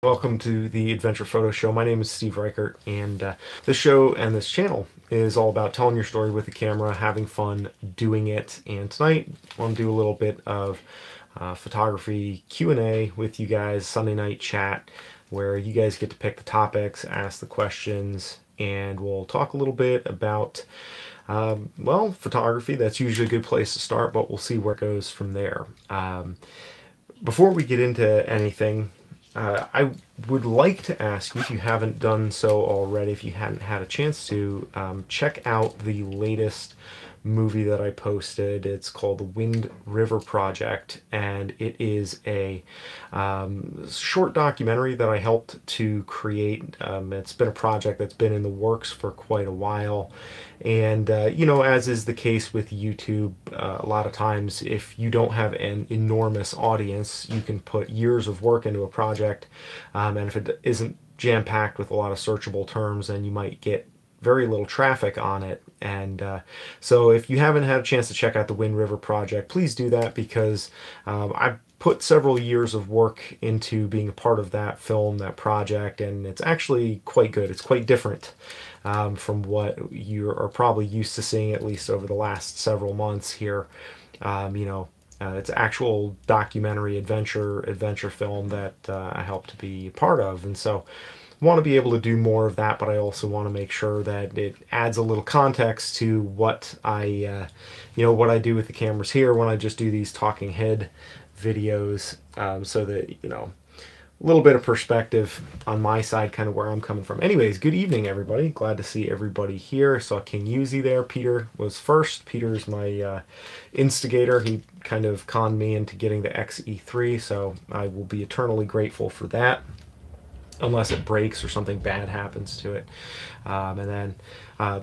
Welcome to the Adventure Photo Show. My name is Steve Reichert, and this show and this channel is all about telling your story with the camera, having fun doing it. And tonight, I want to do a little bit of photography Q&A with you guys, Sunday night chat, where you guys get to pick the topics, ask the questions, and we'll talk a little bit about, well, photography. That's usually a good place to start, but we'll see where it goes from there. Before we get into anything, I would like to ask you, if you haven't done so already, if you hadn't had a chance to, check out the latest movie that I posted. It's called The Wind River Project, and it is a short documentary that I helped to create. It's been a project that's been in the works for quite a while. And, as is the case with YouTube, a lot of times if you don't have an enormous audience, you can put years of work into a project. And if it isn't jam-packed with a lot of searchable terms, then you might get very little traffic on it. And so if you haven't had a chance to check out the Wind River Project, please do that, because I've put several years of work into being a part of that film, that project, and it's actually quite good. It's quite different from what you are probably used to seeing, at least over the last several months here. It's actual documentary adventure film that I hope to be a part of, and so want to be able to do more of that. But I also want to make sure that it adds a little context to what what I do with the cameras here when I just do these talking head videos, so that a little bit of perspective on my side, kind of where I'm coming from. Anyways, good evening, everybody. Glad to see everybody here. I saw King Yuzi there. Peter was first. Peter's my instigator. He kind of conned me into getting the XE3, so I will be eternally grateful for that, unless it breaks or something bad happens to it. And then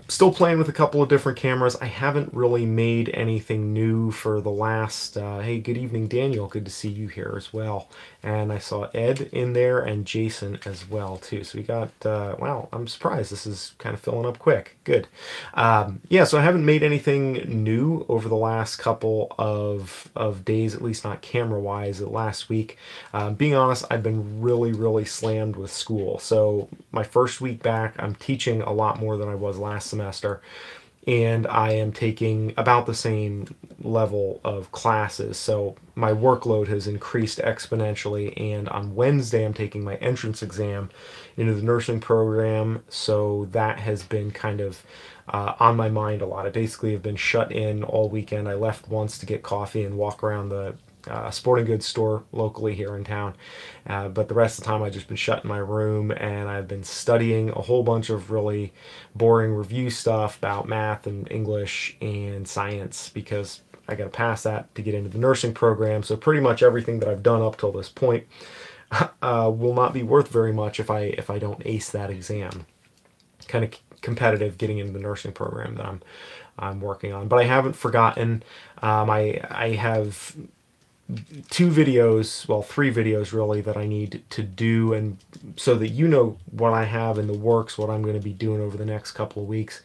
still playing with a couple of different cameras. I haven't really made anything new for the last, hey, good evening, Daniel. Good to see you here as well. And I saw Ed in there and Jason as well, too. So we got, wow, I'm surprised. This is kind of filling up quick. Good. Yeah, so I haven't made anything new over the last couple of days, at least not camera-wise. Last week, being honest, I've been really slammed with school. So my first week back, I'm teaching a lot more than I was last semester, and I am taking about the same level of classes. So my workload has increased exponentially, and on Wednesday I'm taking my entrance exam into the nursing program. So that has been kind of on my mind a lot. I basically have been shut in all weekend. I left once to get coffee and walk around the sporting goods store locally here in town. But the rest of the time I've just been shut in my room, and I've been studying a whole bunch of really boring review stuff about math and English and science, because I got to pass that to get into the nursing program. So pretty much everything that I've done up till this point will not be worth very much if I don't ace that exam. Kind of competitive getting into the nursing program that I'm working on. But I haven't forgotten. I have three videos really that I need to do, and so that what I have in the works, what I'm going to be doing over the next couple of weeks.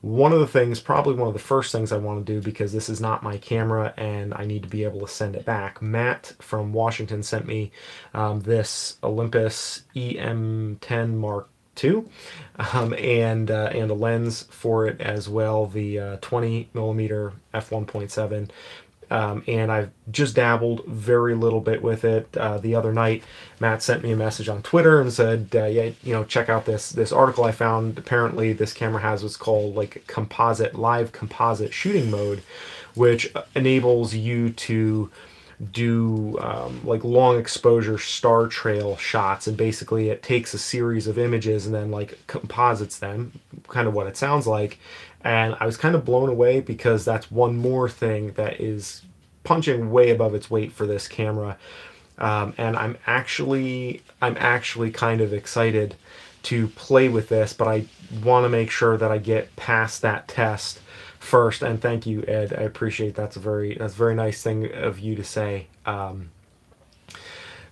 One of the things, probably one of the first things I want to do, because this is not my camera and I need to be able to send it back. Matt from Washington sent me this Olympus EM10 Mark II, and a lens for it as well, the 20mm f1.7. And I've just dabbled very little bit with it. The other night, Matt sent me a message on Twitter and said, yeah, check out this article I found. Apparently this camera has what's called like live composite shooting mode, which enables you to do like long exposure star trail shots. And basically it takes a series of images and then like composites them, kind of what it sounds like. And I was kind of blown away, because that's one more thing that is punching way above its weight for this camera. And I'm actually kind of excited to play with this, but I want to make sure that I get past that test first. And thank you, Ed. I appreciate that's a very nice thing of you to say.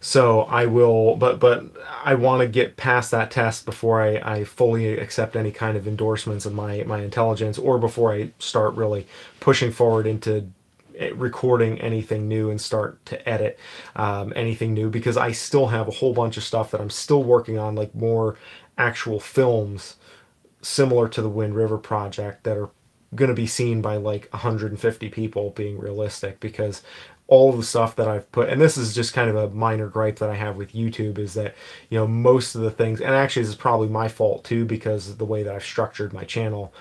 So I will, but I want to get past that test before I fully accept any kind of endorsements of my intelligence, or before I start really pushing forward into recording anything new and start to edit anything new, because I still have a whole bunch of stuff that I'm still working on, like more actual films similar to the Wind River project that are going to be seen by like 150 people, being realistic, because all of the stuff that I've put, and this is just kind of a minor gripe that I have with YouTube, is that, most of the things, and actually this is probably my fault too, because of the way that I've structured my channel,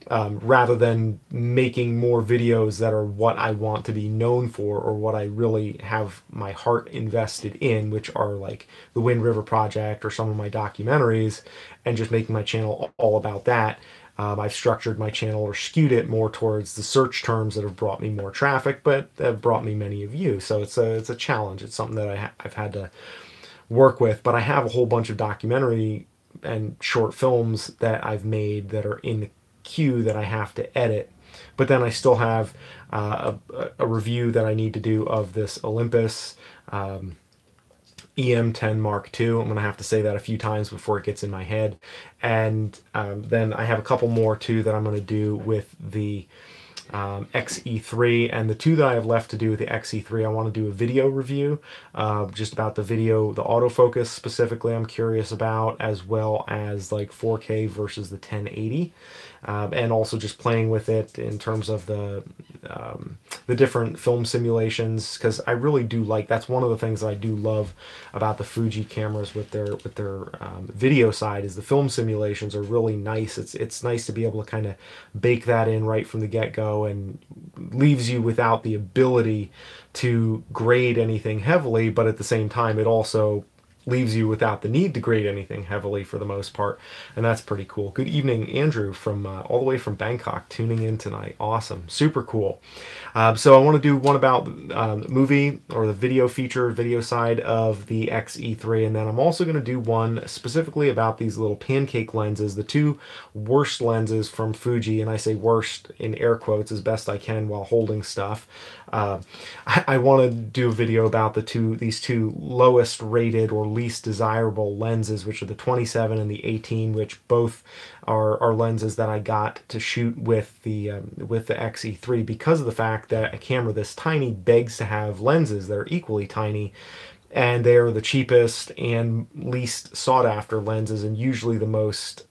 rather than making more videos that are what I want to be known for, or what I really have my heart invested in, which are like the Wind River project or some of my documentaries, and just making my channel all about that. I've structured my channel, or skewed it more towards the search terms that have brought me more traffic, but have brought me many views. So it's a challenge. It's something that I've had to work with. But I have a whole bunch of documentary and short films that I've made that are in the queue that I have to edit. But then I still have a review that I need to do of this Olympus EM10 Mark II. I'm going to have to say that a few times before it gets in my head. And then I have a couple more too that I'm going to do with the XE3, and the two that I have left to do with the XE3, I want to do a video review, just about the video, the autofocus specifically I'm curious about, as well as like 4K versus the 1080, and also just playing with it in terms of the different film simulations, because I really do like, that's one of the things that I do love about the Fuji cameras with their video side, is the film simulations are really nice. It's nice to be able to kind of bake that in right from the get-go, and leaves you without the ability to grade anything heavily, but at the same time it also leaves you without the need to grade anything heavily for the most part, and that's pretty cool. Good evening, Andrew, from all the way from Bangkok, tuning in tonight. Awesome, super cool. So I want to do one about movie, or the video feature, video side of the XE3, and then I'm also going to do one specifically about these little pancake lenses, the two worst lenses from Fuji, and I say worst in air quotes as best I can while holding stuff. I want to do a video about these two lowest rated or least desirable lenses, which are the 27 and the 18, which both are lenses that I got to shoot with the XE3, because of the fact that a camera this tiny begs to have lenses that are equally tiny, and they are the cheapest and least sought after lenses, and usually the most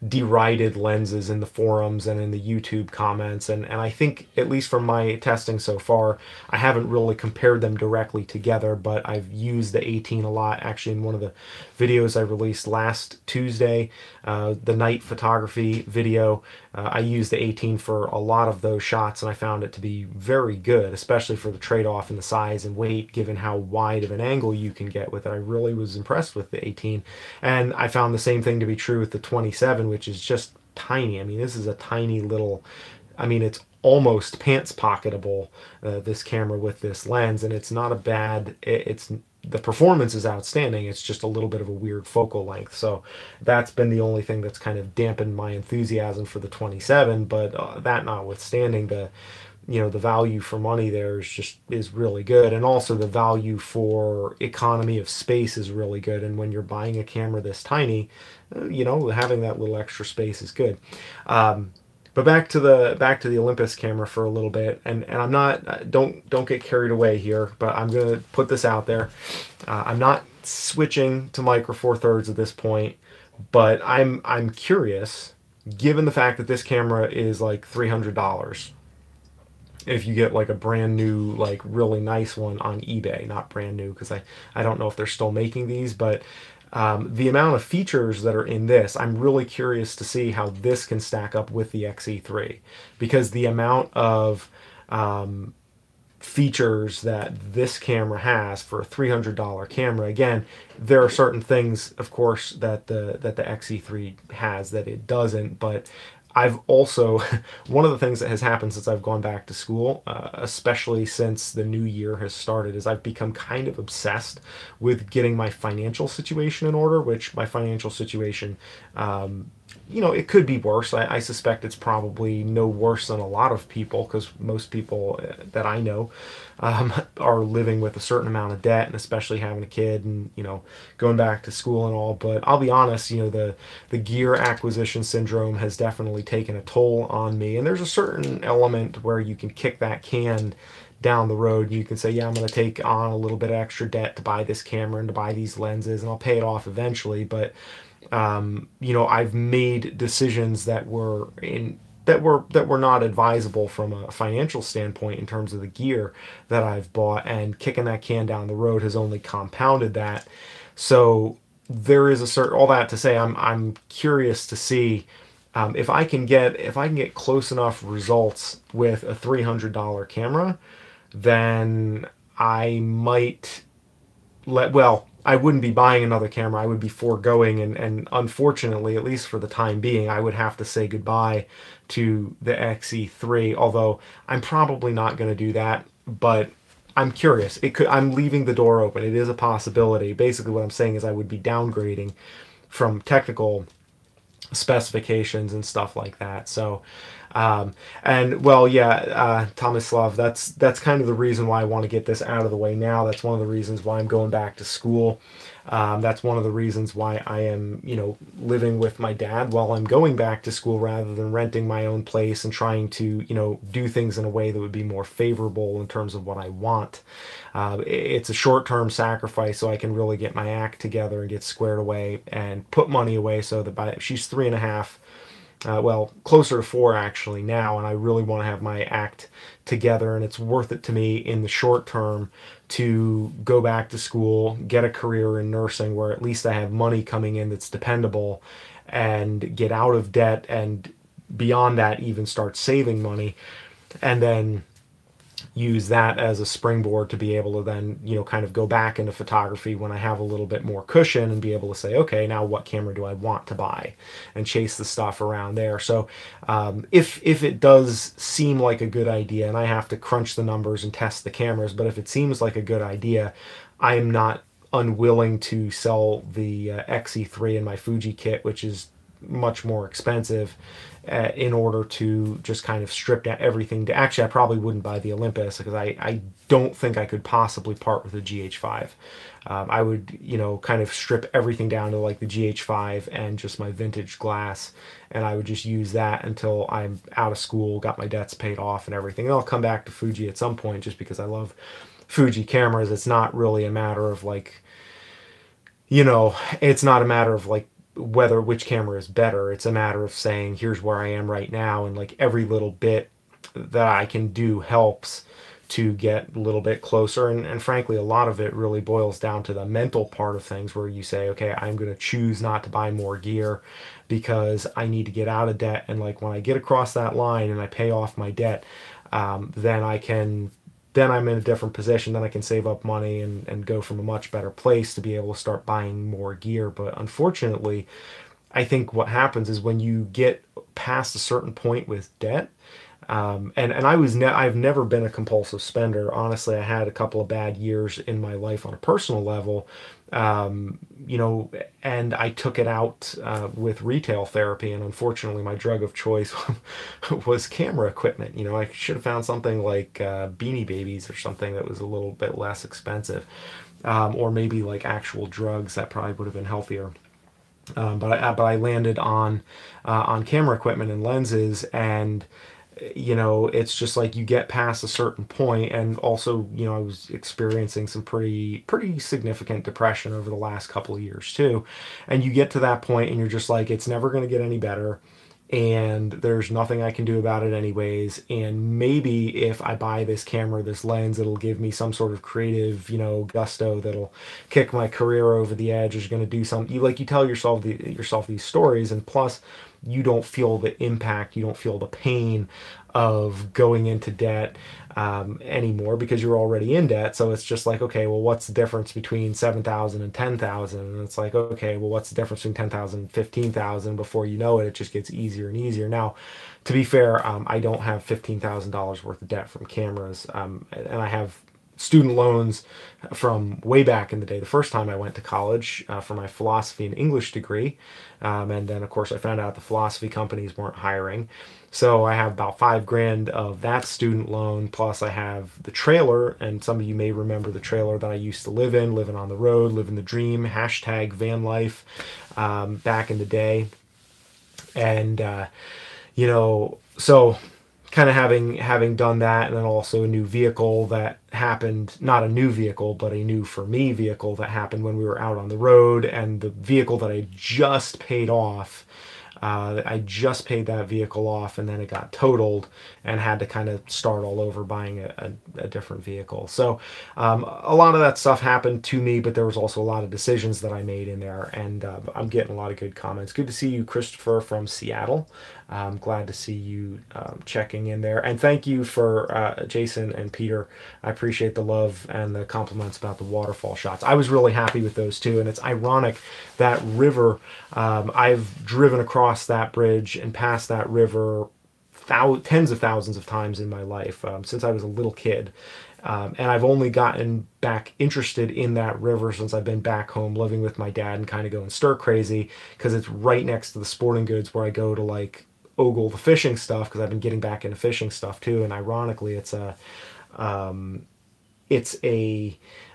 derided lenses in the forums and in the YouTube comments. And I think, at least from my testing so far, I haven't really compared them directly together, but I've used the 18 a lot. Actually, in one of the videos I released last Tuesday, the night photography video, I used the 18 for a lot of those shots, and I found it to be very good, especially for the trade-off in the size and weight, given how wide of an angle you can get with it. I really was impressed with the 18, and I found the same thing to be true with the 27, which is just tiny. I mean, this is a tiny little, I mean, it's almost pants pocketable, this camera with this lens, and it's not a bad, it's the performance is outstanding. It's just a little bit of a weird focal length. So that's been the only thing that's kind of dampened my enthusiasm for the 27. But that notwithstanding, the value for money there is really good, and also the value for economy of space is really good. And when you're buying a camera this tiny, having that little extra space is good. But back to the Olympus camera for a little bit, and I'm not, don't get carried away here, but I'm gonna put this out there. I'm not switching to Micro Four Thirds at this point, but I'm curious, given the fact that this camera is like $300. If you get like a brand new, like really nice one on eBay, not brand new, because I don't know if they're still making these, but the amount of features that are in this, I'm really curious to see how this can stack up with the XE3, because the amount of features that this camera has for a $300 camera, again, there are certain things, of course, that the XE3 has that it doesn't, but I've also, one of the things that has happened since I've gone back to school, especially since the new year has started, is I've become kind of obsessed with getting my financial situation in order, which my financial situation it could be worse. I suspect it's probably no worse than a lot of people, because most people that I know are living with a certain amount of debt, and especially having a kid and going back to school and all. But I'll be honest, the gear acquisition syndrome has definitely taken a toll on me, and there's a certain element where you can kick that can down the road. You can say, yeah, I'm going to take on a little bit of extra debt to buy this camera and to buy these lenses, and I'll pay it off eventually. But I've made decisions that were not advisable from a financial standpoint in terms of the gear that I've bought, and kicking that can down the road has only compounded that. So there is a certain, all that to say, I'm curious to see if I can get close enough results with a $300 camera, then I might I wouldn't be buying another camera. I would be foregoing, and unfortunately, at least for the time being, I would have to say goodbye to the XE3. Although I'm probably not going to do that, but I'm curious. I'm leaving the door open. It is a possibility. Basically, what I'm saying is I would be downgrading from technical specifications and stuff like that. So, and well, yeah, Tomislav, that's kind of the reason why I want to get this out of the way now. That's one of the reasons why I'm going back to school. That's one of the reasons why I am, living with my dad while I'm going back to school, rather than renting my own place and trying to, do things in a way that would be more favorable in terms of what I want. It's a short-term sacrifice, so I can really get my act together and get squared away and put money away, so that she's 3.5, well, closer to 4 actually now, and I really want to have my act together, and it's worth it to me in the short term to go back to school, get a career in nursing where at least I have money coming in that's dependable, and get out of debt, and beyond that even start saving money, and then use that as a springboard to be able to then kind of go back into photography when I have a little bit more cushion, and be able to say, okay, now what camera do I want to buy, and chase the stuff around there. So if it does seem like a good idea, and I have to crunch the numbers and test the cameras, but if it seems like a good idea, I am not unwilling to sell the XE3 in my Fuji kit, which is much more expensive, in order to just kind of strip down everything. To actually, I probably wouldn't buy the Olympus, because I don't think I could possibly part with the GH5. I would, kind of strip everything down to like the GH5 and just my vintage glass, and I would just use that until I'm out of school, got my debts paid off and everything. And I'll come back to Fuji at some point, just because I love Fuji cameras. It's not really a matter of like, it's not a matter of like whether which camera is better. It's a matter of saying, here's where I am right now, and like every little bit that I can do helps to get a little bit closer. And frankly, a lot of it really boils down to the mental part of things, where you say, okay, I'm going to choose not to buy more gear because I need to get out of debt. And like when I get across that line and I pay off my debt, then I'm in a different position. Then I can save up money and go from a much better place to be able to start buying more gear. But unfortunately, I think what happens is when you get past a certain point with debt, and I've never been a compulsive spender. Honestly, I had a couple of bad years in my life on a personal level, um, you know, and I took it out with retail therapy. And unfortunately, my drug of choice was camera equipment. I should have found something like Beanie Babies or something that was a little bit less expensive, or maybe like actual drugs that probably would have been healthier. But I landed on camera equipment and lenses, and it's just like you get past a certain point. And also, I was experiencing some pretty significant depression over the last couple of years too, and you get to that point and you're just like, it's never going to get any better, and there's nothing I can do about it anyways. And maybe if I buy this camera, this lens, it'll give me some sort of creative, gusto that'll kick my career over the edge, is going to do something. You tell yourself these stories, and plus you don't feel the impact, you don't feel the pain of going into debt anymore, because you're already in debt. So it's just like, okay, well, what's the difference between 7,000 and 10,000? And it's like, okay, well, what's the difference between 10,000 and 15,000? Before you know it, it just gets easier and easier. Now, to be fair, I don't have $15,000 worth of debt from cameras, and I have student loans from way back in the day, the first time I went to college for my philosophy and English degree. And then, of course, I found out the philosophy companies weren't hiring. So I have about 5 grand of that student loan, plus I have the trailer, and some of you may remember the trailer that I used to live in, living on the road, living the dream, hashtag van life, back in the day. And so kind of having done that, and then also a new vehicle that happened, not a new vehicle but a new for me vehicle that happened when we were out on the road, and the vehicle that I just paid off, I just paid that vehicle off, and then it got totaled and had to kind of start all over buying a different vehicle. So a lot of that stuff happened to me, but there was also a lot of decisions that I made in there, and I'm getting a lot of good comments. Good to see you, Christopher from Seattle. I'm glad to see you checking in there. And thank you for Jason and Peter. I appreciate the love and the compliments about the waterfall shots. I was really happy with those too. And it's ironic that river, I've driven across that bridge and past that river tens of thousands of times in my life since I was a little kid. And I've only gotten back interested in that river since I've been back home living with my dad and kind of going stir crazy because it's right next to the sporting goods where I go to like ogle the fishing stuff, because I've been getting back into fishing stuff too. And ironically, it's a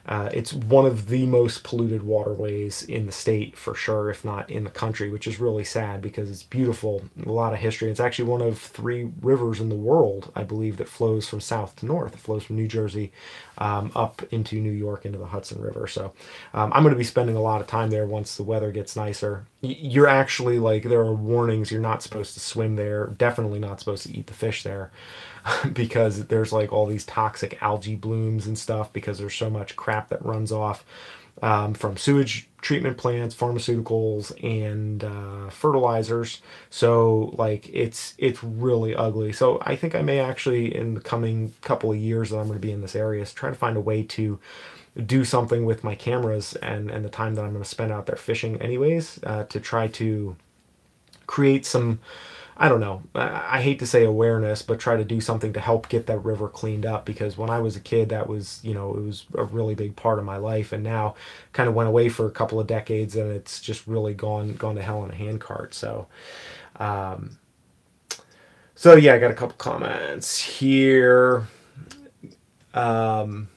it's one of the most polluted waterways in the state for sure, if not in the country, which is really sad because it's beautiful, a lot of history. It's actually one of 3 rivers in the world, I believe, that flows from south to north. It flows from New Jersey up into New York into the Hudson River. So I'm going to be spending a lot of time there once the weather gets nicer. You're actually like, there are warnings, you're not supposed to swim there, definitely not supposed to eat the fish there. Because there's like all these toxic algae blooms and stuff because there's so much crap that runs off from sewage treatment plants, pharmaceuticals, and fertilizers. So like it's really ugly. So I think I may actually, in the coming couple of years that I'm going to be in this area, try to find a way to do something with my cameras and the time that I'm going to spend out there fishing anyways, to try to create some, I don't know, I hate to say awareness, but try to do something to help get that river cleaned up, because when I was a kid, that was, it was a really big part of my life, and now kind of went away for a couple of decades, and it's just really gone to hell in a handcart. Um, so yeah, I got a couple comments here. Um,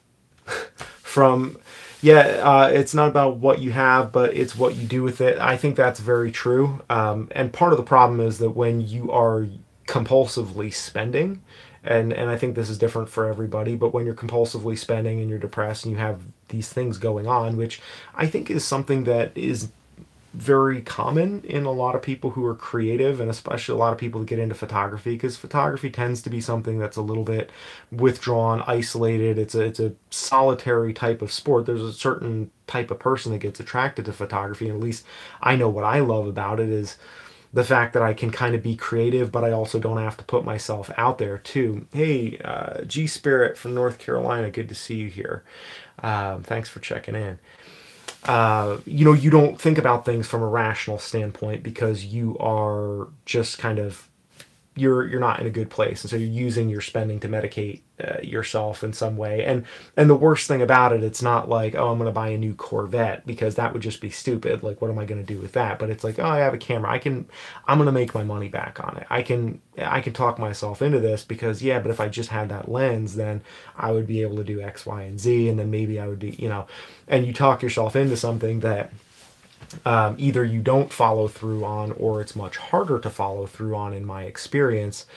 from yeah, it's not about what you have, but it's what you do with it. I think that's very true. And part of the problem is that when you are compulsively spending, and I think this is different for everybody, but when you're compulsively spending and you're depressed and you have these things going on, which I think is something that is very common in a lot of people who are creative, and especially a lot of people that get into photography, because photography tends to be something that's a little bit withdrawn, isolated. It's a solitary type of sport. There's a certain type of person that gets attracted to photography, and at least I know what I love about it is the fact that I can kind of be creative, but I also don't have to put myself out there too. Hey, G Spirit from North Carolina, good to see you here. Thanks for checking in. You don't think about things from a rational standpoint because you are just kind of, you're not in a good place, and so you're using your spending to medicate yourself in some way. And the worst thing about it, it's not like, oh, I'm going to buy a new Corvette, because that would just be stupid. Like, what am I going to do with that? But it's like, oh, I have a camera, I'm going to make my money back on it. I can talk myself into this, because yeah, but if I just had that lens, then I would be able to do X, Y, and Z, and then maybe I would be, and you talk yourself into something that either you don't follow through on, or it's much harder to follow through on, in my experience.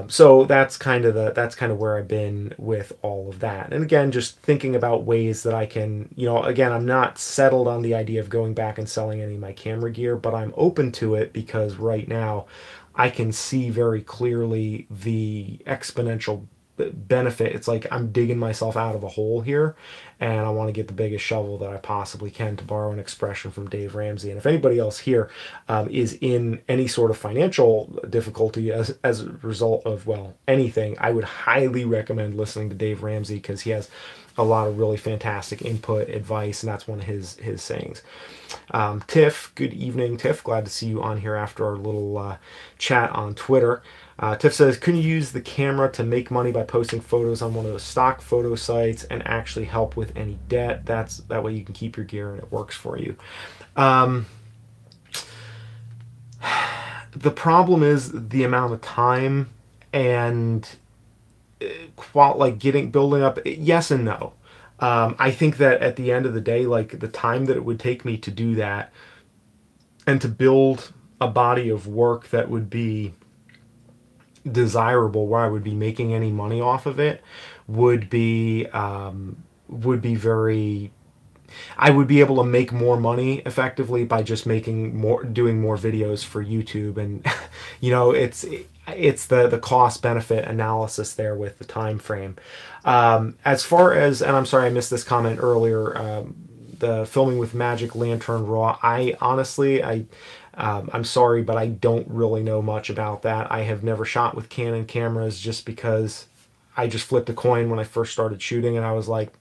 So that's kind of where I've been with all of that. And again, just thinking about ways that I can, again, I'm not settled on the idea of going back and selling any of my camera gear, but I'm open to it because right now I can see very clearly the exponential benefit. It's like I'm digging myself out of a hole here, and I want to get the biggest shovel that I possibly can, to borrow an expression from Dave Ramsey. And if anybody else here is in any sort of financial difficulty as a result of, well, anything, I would highly recommend listening to Dave Ramsey, because he has a lot of really fantastic input, advice, and that's one of his sayings. Tiff, good evening, Tiff. Glad to see you on here after our little chat on Twitter. Tiff says, "Can you use the camera to make money by posting photos on one of those stock photo sites and actually help with any debt? That way you can keep your gear and it works for you." Um, the problem is the amount of time and like building up. Yes and no. I think that at the end of the day, like the time that it would take me to do that and to build a body of work that would be desirable, where I would be making any money off of it, would be very. I would be able to make more money effectively by just doing more videos for YouTube, and it's the cost benefit analysis there with the time frame. As far as, and I'm sorry I missed this comment earlier, the filming with Magic Lantern Raw. I honestly, I'm sorry, but I don't really know much about that. I have never shot with Canon cameras just because I just flipped a coin when I first started shooting, and I was like,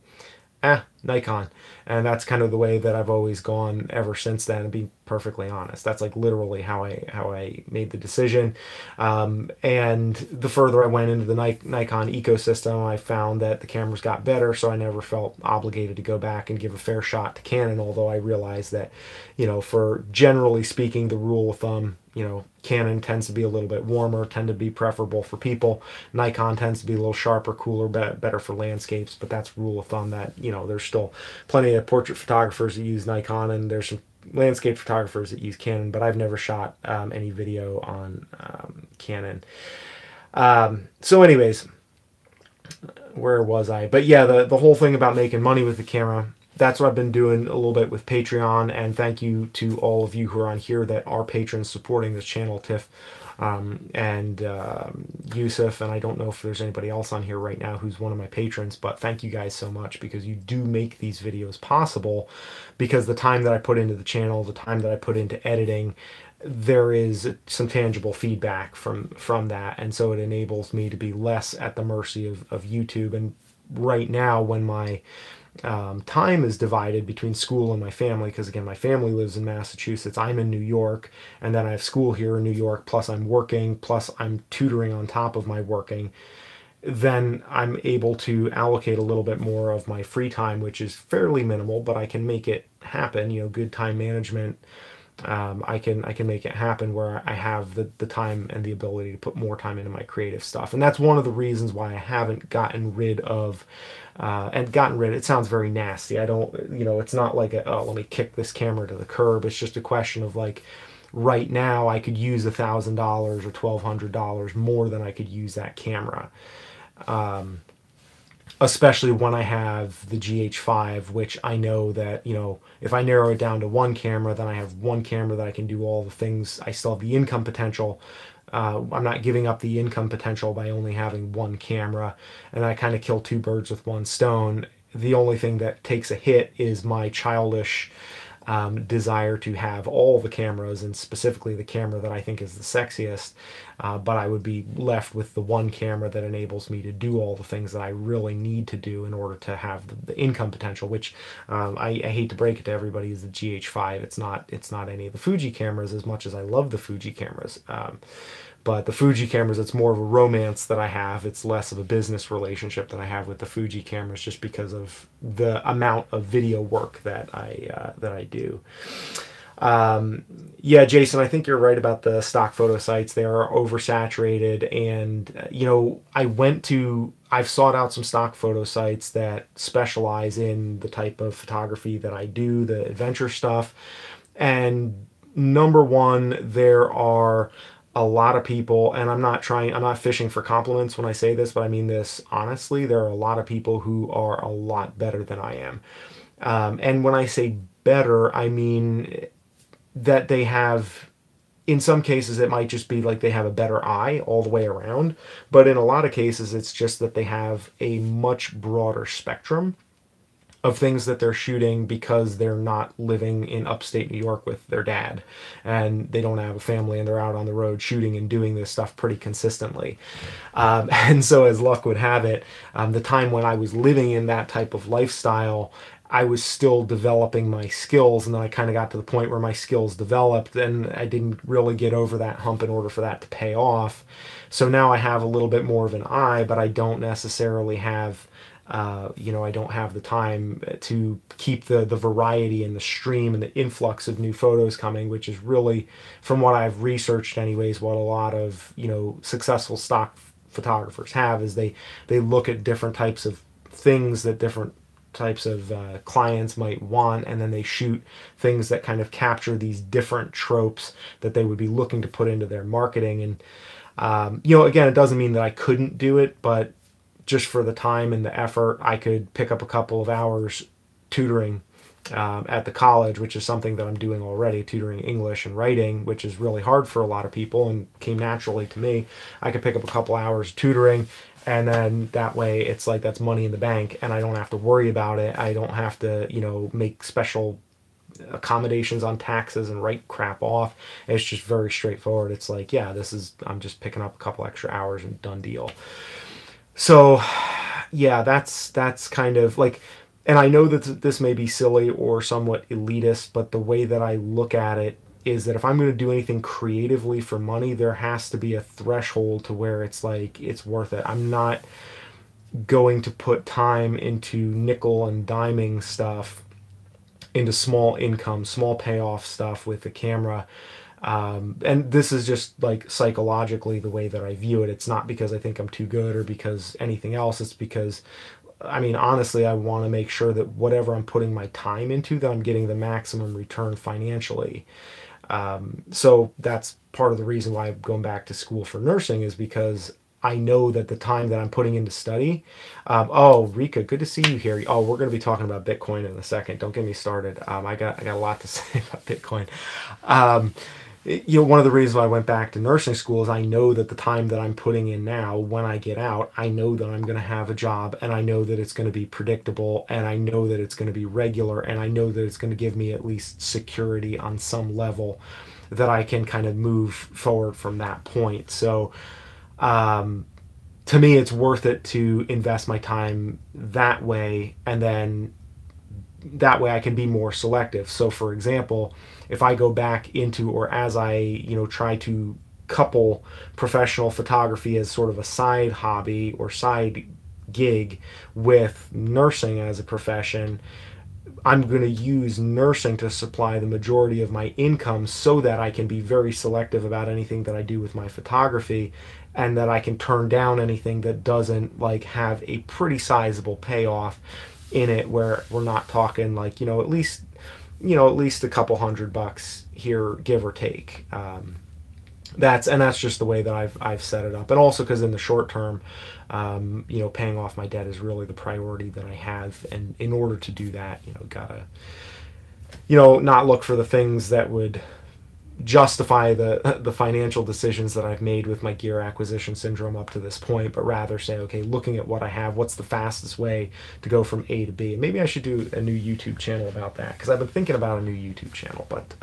Nikon. And that's kind of the way that I've always gone ever since then, and being perfectly honest. That's like literally how I made the decision. And the further I went into the Nikon ecosystem, I found that the cameras got better, so I never felt obligated to go back and give a fair shot to Canon, although I realized that, for generally speaking, the rule of thumb, Canon tends to be a little bit warmer, tend to be preferable for people. Nikon tends to be a little sharper, cooler, better for landscapes, but that's rule of thumb that, there's still plenty of portrait photographers that use Nikon, and there's some landscape photographers that use Canon, but I've never shot any video on Canon. So anyways, where was I? But yeah, the whole thing about making money with the camera, that's what I've been doing a little bit with Patreon, and thank you to all of you who are on here that are patrons supporting this channel, Tiff, and Yusuf, and I don't know if there's anybody else on here right now who's one of my patrons, but thank you guys so much, because you do make these videos possible, because the time that I put into the channel, the time that I put into editing, there is some tangible feedback from that, and so it enables me to be less at the mercy of YouTube. And right now, when my time is divided between school and my family, because again, my family lives in Massachusetts, I'm in New York, and then I have school here in New York, plus I'm working, plus I'm tutoring on top of my working, then I'm able to allocate a little bit more of my free time, which is fairly minimal, but I can make it happen. Good time management, I can make it happen where I have the time and the ability to put more time into my creative stuff. And that's one of the reasons why I haven't gotten rid of, it sounds very nasty. I don't, it's not like let me kick this camera to the curb. It's just a question of like, right now I could use $1,000 or $1,200 more than I could use that camera. Especially when I have the GH5, which I know that, if I narrow it down to one camera, then I have one camera that I can do all the things. I still have the income potential. I'm not giving up the income potential by only having one camera, and I kind of kill two birds with one stone. The only thing that takes a hit is my childish desire to have all the cameras, and specifically the camera that I think is the sexiest, but I would be left with the one camera that enables me to do all the things that I really need to do in order to have the income potential, which I hate to break it to everybody, is the GH5. It's not any of the Fuji cameras, as much as I love the Fuji cameras. But the Fuji cameras, it's more of a romance that I have. It's less of a business relationship that I have with the Fuji cameras, just because of the amount of video work that I do. Yeah, Jason, I think you're right about the stock photo sites. They are oversaturated, and I've sought out some stock photo sites that specialize in the type of photography that I do, the adventure stuff. And number one, there are a lot of people, and I'm not fishing for compliments when I say this, but I mean this honestly, there are a lot of people who are a lot better than I am. And when I say better, I mean that they have, in some cases, it might just be like they have a better eye all the way around, but in a lot of cases, it's just that they have a much broader spectrum of things that they're shooting because they're not living in upstate New York with their dad and they don't have a family and they're out on the road shooting and doing this stuff pretty consistently. And so, as luck would have it, the time when I was living in that type of lifestyle, I was still developing my skills, and then I kind of got to the point where my skills developed, and I didn't really get over that hump in order for that to pay off. So now I have a little bit more of an eye, but I don't necessarily have, I don't have the time to keep the variety and the stream and the influx of new photos coming, which is really, from what I've researched anyways, what a lot of, successful stock photographers have is they look at different types of things that different types of clients might want, and then they shoot things that kind of capture these different tropes that they would be looking to put into their marketing. And again, it doesn't mean that I couldn't do it, but just for the time and the effort, I could pick up a couple of hours tutoring at the college, which is something that I'm doing already, tutoring English and writing, which is really hard for a lot of people and came naturally to me. I could pick up a couple hours tutoring, and then that way it's like that's money in the bank, and I don't have to worry about it. I don't have to, make special accommodations on taxes and write crap off. It's just very straightforward. It's like, yeah, I'm just picking up a couple extra hours and done deal. So, yeah, that's kind of like, and I know that this may be silly or somewhat elitist, but the way that I look at it is that if I'm going to do anything creatively for money, there has to be a threshold to where it's like it's worth it. I'm not going to put time into nickel and diming stuff, into small income, small payoff stuff with the camera. And this is just like psychologically the way that I view it. It's not because I think I'm too good or because anything else. It's because, I mean, honestly, I want to make sure that whatever I'm putting my time into, that I'm getting the maximum return financially. So that's part of the reason why I'm going back to school for nursing, is because I know that the time that I'm putting into study. Oh, Rika, good to see you here. Oh, we're going to be talking about Bitcoin in a second. Don't get me started. I got a lot to say about Bitcoin. Um, One of the reasons why I went back to nursing school is I know that the time that I'm putting in now, when I get out, I know that I'm going to have a job, and I know that it's going to be predictable, and I know that it's going to be regular, and I know that it's going to give me at least security on some level that I can kind of move forward from that point. So, to me, it's worth it to invest my time that way, and then that way I can be more selective. So, for example, if I go back into, or as I, try to couple professional photography as sort of a side hobby or side gig with nursing as a profession, I'm going to use nursing to supply the majority of my income so that I can be very selective about anything that I do with my photography, and that I can turn down anything that doesn't like have a pretty sizable payoff in it, where we're not talking like, at least a couple $100 here, give or take. That's just the way that I've set it up, and also because in the short term, paying off my debt is really the priority that I have, and in order to do that, gotta, not look for the things that would justify the financial decisions that I've made with my gear acquisition syndrome up to this point, but rather say, okay, looking at what I have, what's the fastest way to go from A to B? And maybe I should do a new YouTube channel about that, because I've been thinking about a new YouTube channel. But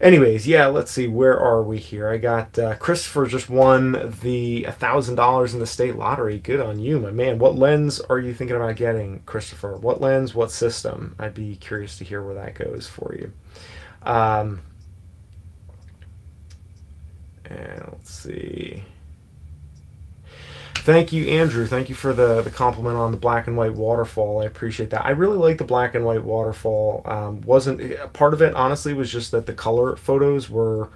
anyways, yeah, let's see, where are we here? I got Christopher just won the $1,000 in the state lottery. Good on you, my man. What lens are you thinking about getting, Christopher? What lens, what system? I'd be curious to hear where that goes for you. And let's see. Thank you, Andrew. Thank you for the compliment on the black and white waterfall. I appreciate that. I really like the black and white waterfall. Wasn't part of it, honestly, was just that the color photos were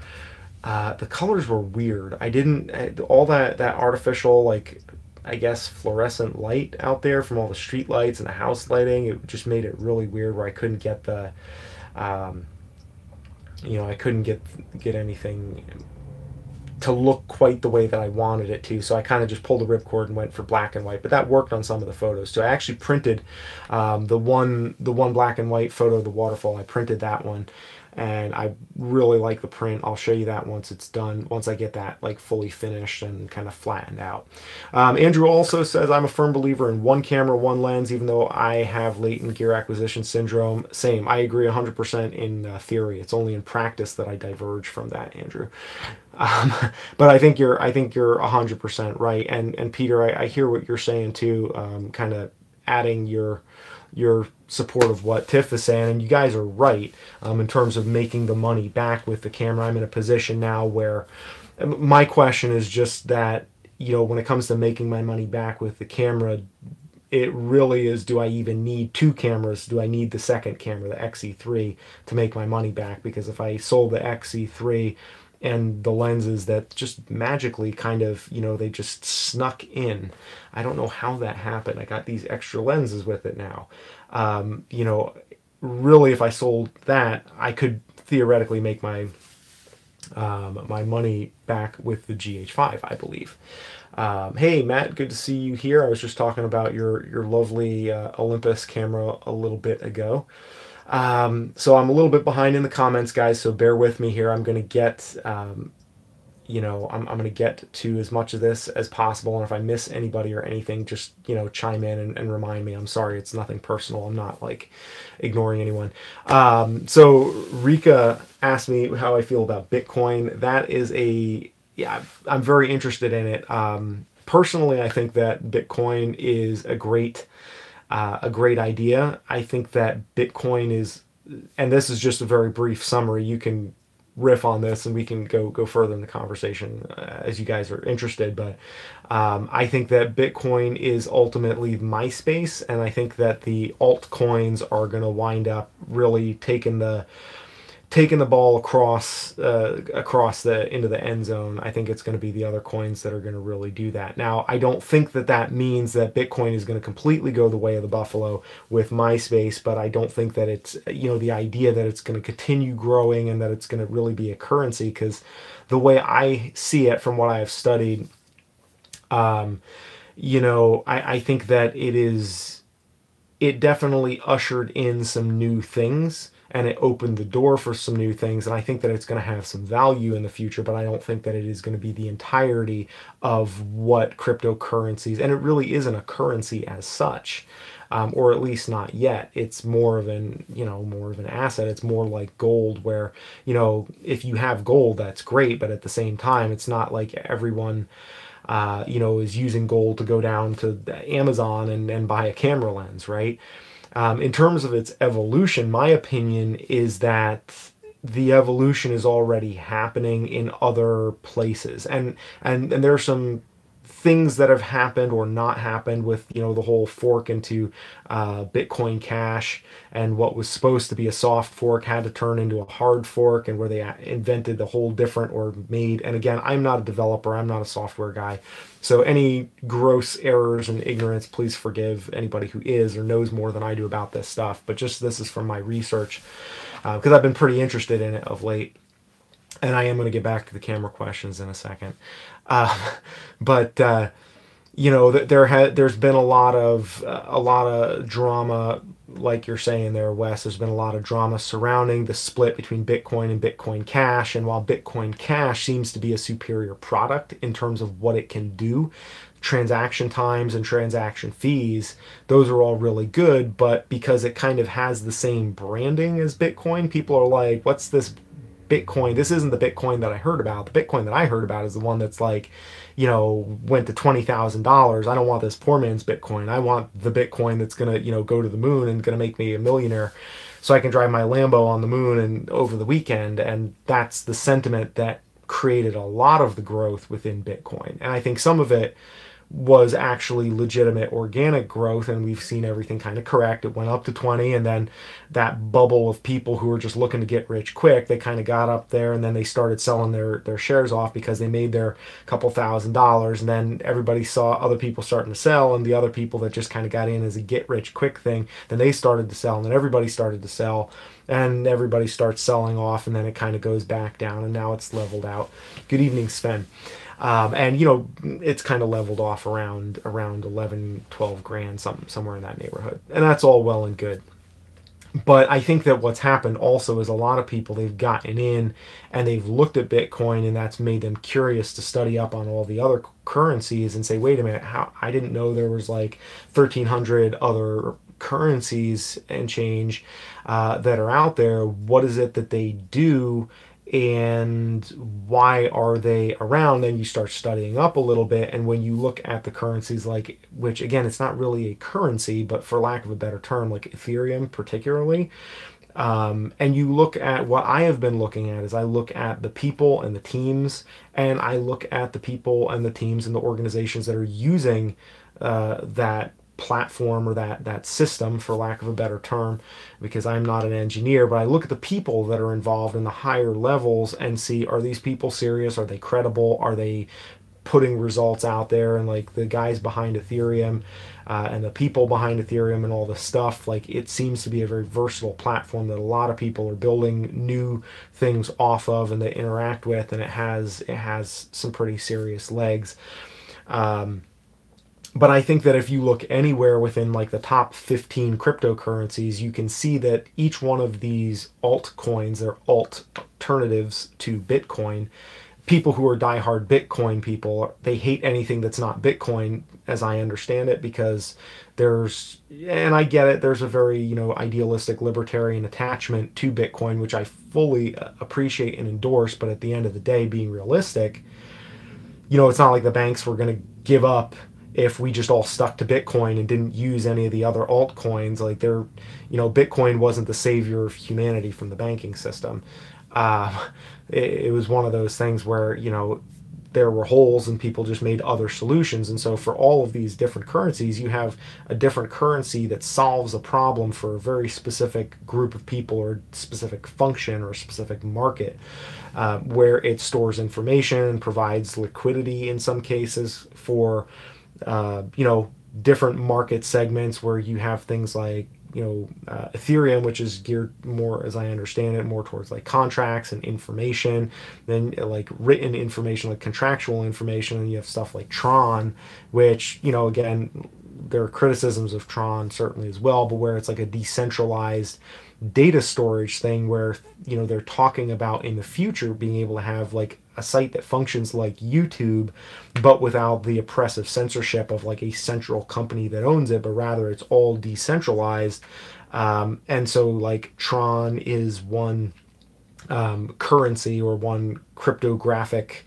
the colors were weird. I didn't all that artificial, like, I guess, fluorescent light out there from all the street lights and the house lighting. It just made it really weird, where I couldn't get the I couldn't get anything to look quite the way that I wanted it to. So I kind of just pulled the ripcord and went for black and white. But that worked on some of the photos. So I actually printed the one black and white photo of the waterfall. I printed that one, and I really like the print. I'll show you that once it's done, once I get that like fully finished and kind of flattened out. Andrew also says, I'm a firm believer in one camera, one lens, even though I have latent gear acquisition syndrome. Same. I agree 100% in theory. It's only in practice that I diverge from that, Andrew. Um, but I think you're 100% right. And Peter, I hear what you're saying too. Kind of adding your support of what Tiff is saying, and you guys are right in terms of making the money back with the camera. I'm in a position now where my question is just that, when it comes to making my money back with the camera, it really is, do I even need two cameras? Do I need the second camera, the XE3, to make my money back? Because if I sold the XE3 and the lenses that just magically kind of, they just snuck in. I don't know how that happened. I got these extra lenses with it now. Um, you know, Really, if I sold that, I could theoretically make my money back with the GH5, I believe. Hey, Matt, good to see you here. I was just talking about your lovely Olympus camera a little bit ago. So I'm a little bit behind in the comments, guys, so bear with me here. I'm going to get, I'm going to get to as much of this as possible. And if I miss anybody or anything, just, chime in and remind me. I'm sorry. It's nothing personal. I'm not like ignoring anyone. So Rika asked me how I feel about Bitcoin. That is yeah, I'm very interested in it. Personally, I think that Bitcoin is a great idea. I think that Bitcoin is, and this is just a very brief summary. You can riff on this, and we can go further in the conversation as you guys are interested. But I think that Bitcoin is ultimately MySpace, and I think that the altcoins are going to wind up really taking the ball across the into the end zone. I think it's going to be the other coins that are going to really do that. Now, I don't think that means that Bitcoin is going to completely go the way of the buffalo with MySpace, but I don't think that it's, the idea that it's going to continue growing and that it's going to really be a currency, because the way I see it from what I have studied, I think that it definitely ushered in some new things, and it opened the door for some new things, and I think that it's going to have some value in the future, but I don't think that it is going to be the entirety of what cryptocurrencies, and it really isn't a currency as such, or at least not yet. It's more of an asset. It's more like gold, where, if you have gold, that's great, but at the same time, it's not like everyone is using gold to go down to Amazon and buy a camera lens, right? In terms of its evolution, my opinion is that the evolution is already happening in other places, and there are some things that have happened or not happened with, the whole fork into Bitcoin Cash, and what was supposed to be a soft fork had to turn into a hard fork, and where they invented the whole different, or made, and again, I'm not a developer, I'm not a software guy, so any gross errors and ignorance, please forgive anybody who is or knows more than I do about this stuff, but just this is from my research, because I've been pretty interested in it of late. And I am going to get back to the camera questions in a second. Uh, but there's been a lot of drama, like you're saying there, Wes. There's been a lot of drama surrounding the split between Bitcoin and Bitcoin Cash. And while Bitcoin Cash seems to be a superior product in terms of what it can do, transaction times and transaction fees, those are all really good. But because it kind of has the same branding as Bitcoin, people are like, what's this Bitcoin? This isn't the Bitcoin that I heard about. The Bitcoin that I heard about is the one that's like, went to $20,000. I don't want this poor man's Bitcoin. I want the Bitcoin that's gonna, go to the moon and gonna make me a millionaire, so I can drive my Lambo on the moon and over the weekend. And that's the sentiment that created a lot of the growth within Bitcoin. And I think some of it was actually legitimate organic growth, and we've seen everything kind of correct. It went up to 20, and then that bubble of people who were just looking to get rich quick, they kind of got up there, and then they started selling their shares off because they made their couple $1,000s, and then everybody saw other people starting to sell, and the other people that just kind of got in as a get rich quick thing, then they started to sell, and then everybody started to sell, and everybody starts selling off, and then it kind of goes back down, and now it's leveled out. Good evening, Sven. And it's kind of leveled off around 11, 12 grand, somewhere in that neighborhood, and that's all well and good. But I think that what's happened also is a lot of people, they've gotten in and they've looked at Bitcoin, and that's made them curious to study up on all the other currencies and say, wait a minute, how I didn't know there was like 1,300 other currencies and change that are out there. What is it that they do, and why are they around? Then you start studying up a little bit, and when you look at the currencies, like, which again, it's not really a currency, but for lack of a better term, like Ethereum particularly, and you look at what I have been looking at, is I look at the people and the teams, and I look at the people and the teams and the organizations that are using that platform, or that system, for lack of a better term, because I'm not an engineer, but I look at the people that are involved in the higher levels and see, are these people serious? Are they credible? Are they putting results out there? And like the guys behind Ethereum and the people behind Ethereum and all the stuff, like, it seems to be a very versatile platform that a lot of people are building new things off of and they interact with, and it has some pretty serious legs. But I think that if you look anywhere within like the top 15 cryptocurrencies, you can see that each one of these altcoins, they're alternatives to Bitcoin. People who are diehard Bitcoin people, they hate anything that's not Bitcoin, as I understand it, because and I get it, there's a very, idealistic libertarian attachment to Bitcoin, which I fully appreciate and endorse. But at the end of the day, being realistic, it's not like the banks were going to give up if we just all stuck to Bitcoin and didn't use any of the other altcoins. Like, Bitcoin wasn't the savior of humanity from the banking system. It was one of those things where, there were holes and people just made other solutions. And so for all of these different currencies, you have a different currency that solves a problem for a very specific group of people, or specific function, or a specific market, where it stores information, provides liquidity in some cases for different market segments, where you have things like, Ethereum, which is geared more, as I understand it, more towards like contracts and information, then like written information, like contractual information. And you have stuff like Tron, which, again, there are criticisms of Tron certainly as well, but where it's like a decentralized data storage thing, where, they're talking about in the future being able to have like a site that functions like YouTube, but without the oppressive censorship of like a central company that owns it, but rather it's all decentralized. And so like Tron is one currency, or one cryptographic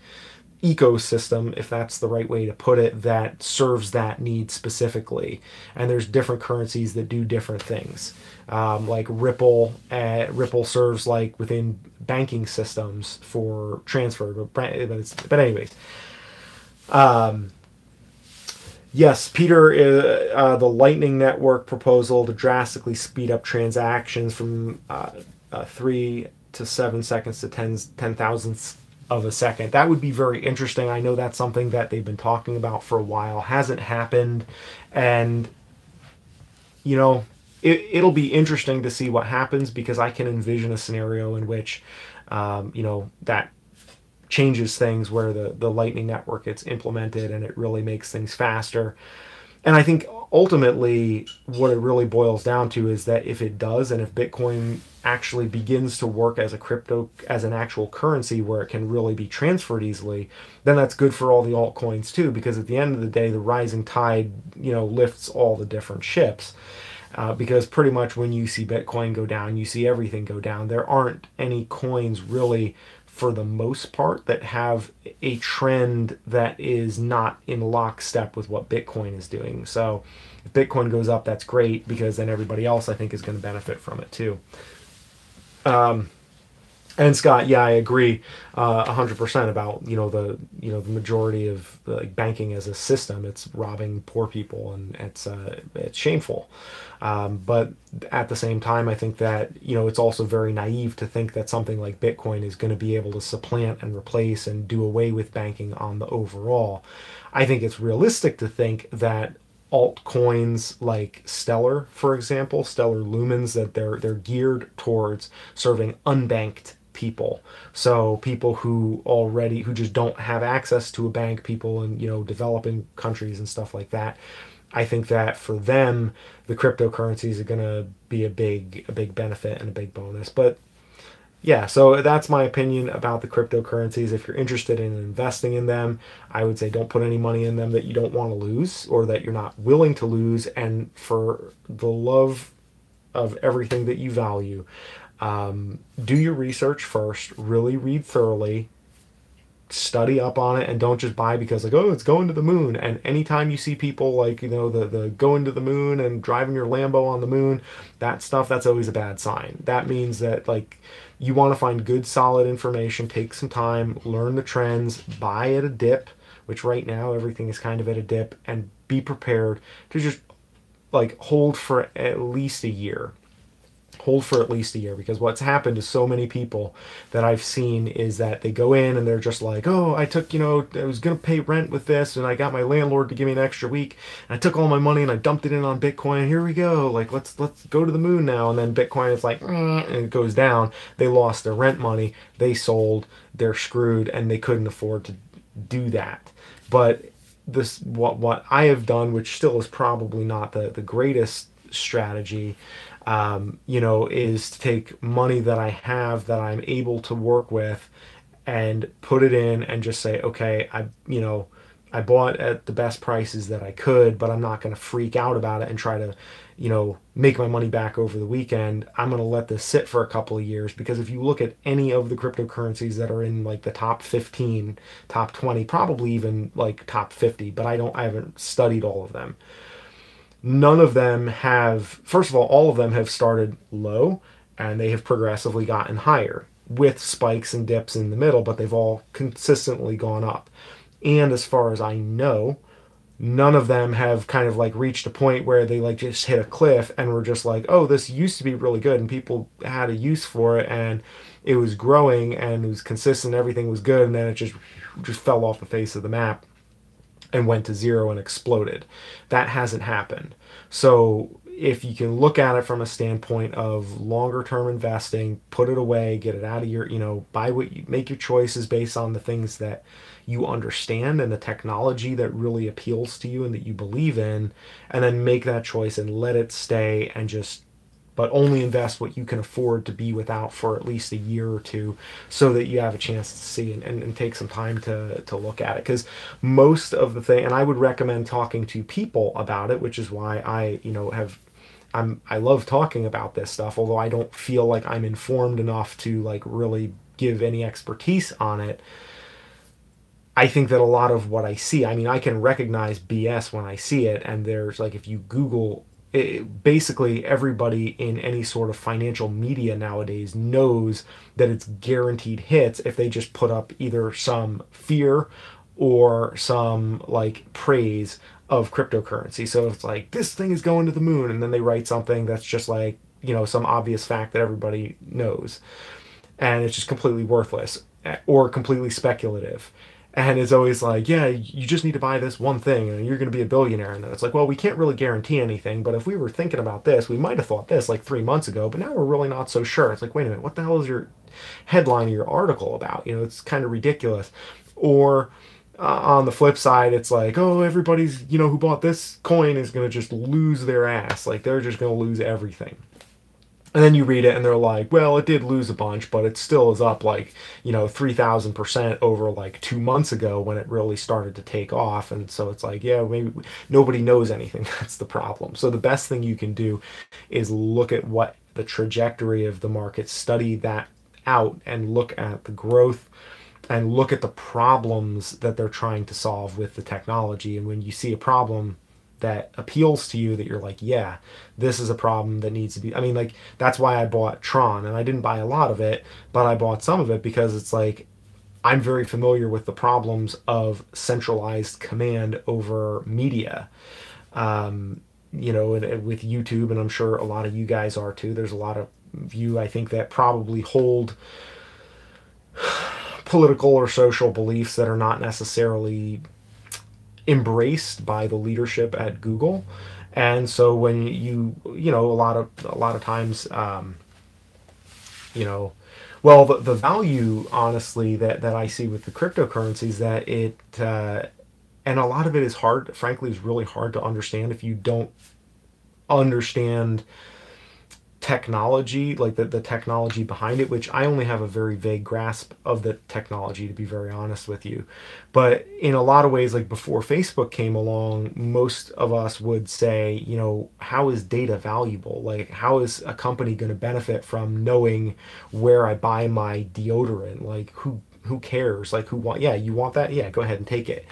ecosystem, if that's the right way to put it, that serves that need specifically. And there's different currencies that do different things. Like Ripple serves like within banking systems for transfer, but anyways, yes, Peter, the Lightning Network proposal to drastically speed up transactions from 3 to 7 seconds to 10 thousandths of a second. That would be very interesting. I know that's something that they've been talking about for a while. Hasn't happened. And, it'll be interesting to see what happens, because I can envision a scenario in which, that changes things, where the Lightning Network gets implemented and it really makes things faster. And I think ultimately what it really boils down to is that if it does, and if Bitcoin actually begins to work as an actual currency where it can really be transferred easily, then that's good for all the altcoins too, because at the end of the day, the rising tide, lifts all the different ships. Because pretty much when you see Bitcoin go down, you see everything go down. There aren't any coins really, for the most part, that have a trend that is not in lockstep with what Bitcoin is doing. So if Bitcoin goes up, that's great, because then everybody else, I think, is going to benefit from it too. And Scott, yeah, I agree 100% about the majority of like banking as a system. It's robbing poor people, and it's shameful. But at the same time, I think that it's also very naive to think that something like Bitcoin is going to be able to supplant and replace and do away with banking on the overall. I think it's realistic to think that altcoins like Stellar, for example, Stellar Lumens, that they're geared towards serving unbanked people. So people who just don't have access to a bank, people in developing countries and stuff like that. I think that for them, the cryptocurrencies are going to be a big benefit and a big bonus. But yeah, so that's my opinion about the cryptocurrencies. If you're interested in investing in them, I would say don't put any money in them that you don't want to lose or that you're not willing to lose. And for the love of everything that you value, do your research first, really read thoroughly, study up on it, and don't just buy because like, oh, it's going to the moon. And anytime you see people like the going to the moon and driving your Lambo on the moon, that stuff, that's always a bad sign. That means that like you want to find good solid information, take some time, learn the trends, buy at a dip, which right now everything is kind of at a dip, and be prepared to just like hold for at least a year, because what's happened to so many people that I've seen is that they go in and they're just like, oh, I was going to pay rent with this and I got my landlord to give me an extra week, and I took all my money and I dumped it in on Bitcoin. Here we go. Like, let's go to the moon now. And then Bitcoin is like, and it goes down. They lost their rent money. They sold. They're screwed, and they couldn't afford to do that. But this what I have done, which still is probably not the greatest strategy, is to take money that I have that I'm able to work with and put it in and just say, okay, I bought at the best prices that I could, but I'm not going to freak out about it and try to, make my money back over the weekend. I'm going to let this sit for a couple of years, because if you look at any of the cryptocurrencies that are in like the top 15, top 20, probably even like top 50, but I haven't studied all of them. None of them have, first of all of them have started low and they have progressively gotten higher with spikes and dips in the middle, but they've all consistently gone up. And as far as I know, none of them have kind of like reached a point where they like just hit a cliff and were just like, oh, this used to be really good and people had a use for it and it was growing and it was consistent, everything was good, and then it just fell off the face of the map and went to zero and exploded. That hasn't happened. So if you can look at it from a standpoint of longer term investing, put it away, get it out of your, buy what you make your choices based on the things that you understand and the technology that really appeals to you and that you believe in, and then make that choice and let it stay, and just but only invest what you can afford to be without for at least a year or two, so that you have a chance to see and take some time to look at it. Because most of the thing, and I would recommend talking to people about it, which is why I love talking about this stuff, although I don't feel like I'm informed enough to like really give any expertise on it. I think that a lot of what I see, I mean, I can recognize BS when I see it. And there's like, if you Google it, basically everybody in any sort of financial media nowadays knows that it's guaranteed hits if they just put up either some fear or some like praise of cryptocurrency. So it's like, this thing is going to the moon. And then they write something that's just like, some obvious fact that everybody knows, and it's just completely worthless or completely speculative. And it's always like, yeah, you just need to buy this one thing and you're going to be a billionaire. And then it's like, well, we can't really guarantee anything, but if we were thinking about this, we might have thought this like 3 months ago, but now we're really not so sure. It's like, wait a minute, what the hell is your headline of your article about? It's kind of ridiculous. Or on the flip side, it's like, oh, everybody's, who bought this coin is going to just lose their ass. Like, they're just going to lose everything. And then you read it and they're like, well, it did lose a bunch, but it still is up like, 3,000% over like 2 months ago when it really started to take off. And so it's like, yeah, maybe nobody knows anything. That's the problem. So the best thing you can do is look at what the trajectory of the market, study that out, and look at the growth and look at the problems that they're trying to solve with the technology. And when you see a problem, that appeals to you, that you're like, yeah, this is a problem that needs to be. I mean, like, that's why I bought Tron, and I didn't buy a lot of it, but I bought some of it because it's like, I'm very familiar with the problems of centralized command over media. And with YouTube, and I'm sure a lot of you guys are too. There's a lot of you, I think, that probably hold political or social beliefs that are not necessarily embraced by the leadership at Google. And so when a lot of times, you know, well, the value, honestly, that I see with the cryptocurrencies, that and a lot of it is hard, frankly, is really hard to understand if you don't understand technology, like the technology behind it, which I only have a very vague grasp of the technology, to be very honest with you. But in a lot of ways, like before Facebook came along, most of us would say, how is data valuable? Like, how is a company going to benefit from knowing where I buy my deodorant? Like, who cares? Like, yeah, you want that? Yeah, go ahead and take it.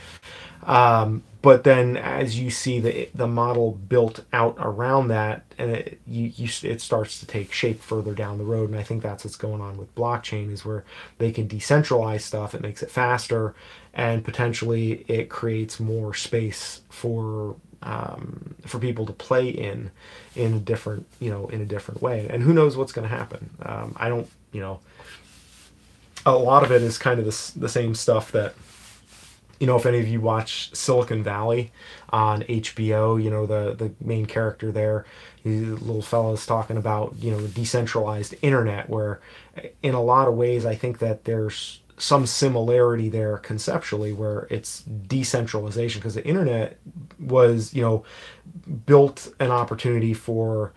But then, as you see the model built out around that, and it starts to take shape further down the road. And I think that's what's going on with blockchain, is where they can decentralize stuff. It makes it faster, and potentially it creates more space for people to play in a different way. And who knows what's going to happen? I don't A lot of it is kind of the same stuff that, if any of you watch Silicon Valley on HBO, the main character there, the little fella's talking about, decentralized internet, where in a lot of ways I think that there's some similarity there conceptually, where it's decentralization, because the internet was, built an opportunity for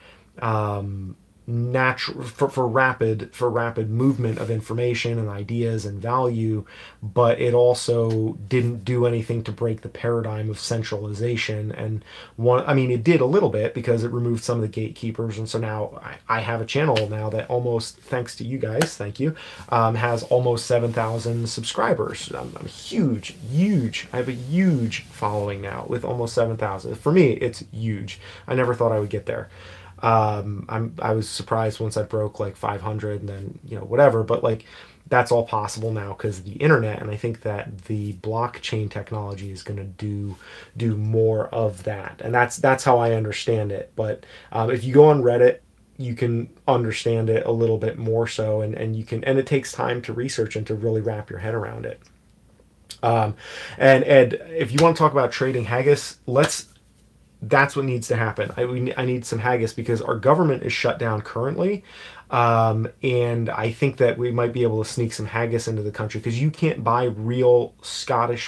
natural for rapid movement of information and ideas and value, but it also didn't do anything to break the paradigm of centralization. And it did a little bit, because it removed some of the gatekeepers. And so now I have a channel now that, almost thanks to you guys, thank you, has almost 7,000 subscribers. I'm huge. I have a huge following now with almost 7,000. For me, it's huge. I never thought I would get there. I was surprised once I broke like 500, and then whatever. But like, that's all possible now because of the internet, and I think that the blockchain technology is going to do more of that, and that's how I understand it. But if you go on Reddit, you can understand it a little bit more so, and it takes time to research and to really wrap your head around it. And Ed, if you want to talk about trading haggis, that's what needs to happen. I need some haggis, because our government is shut down currently. And I think that we might be able to sneak some haggis into the country, because you can't buy real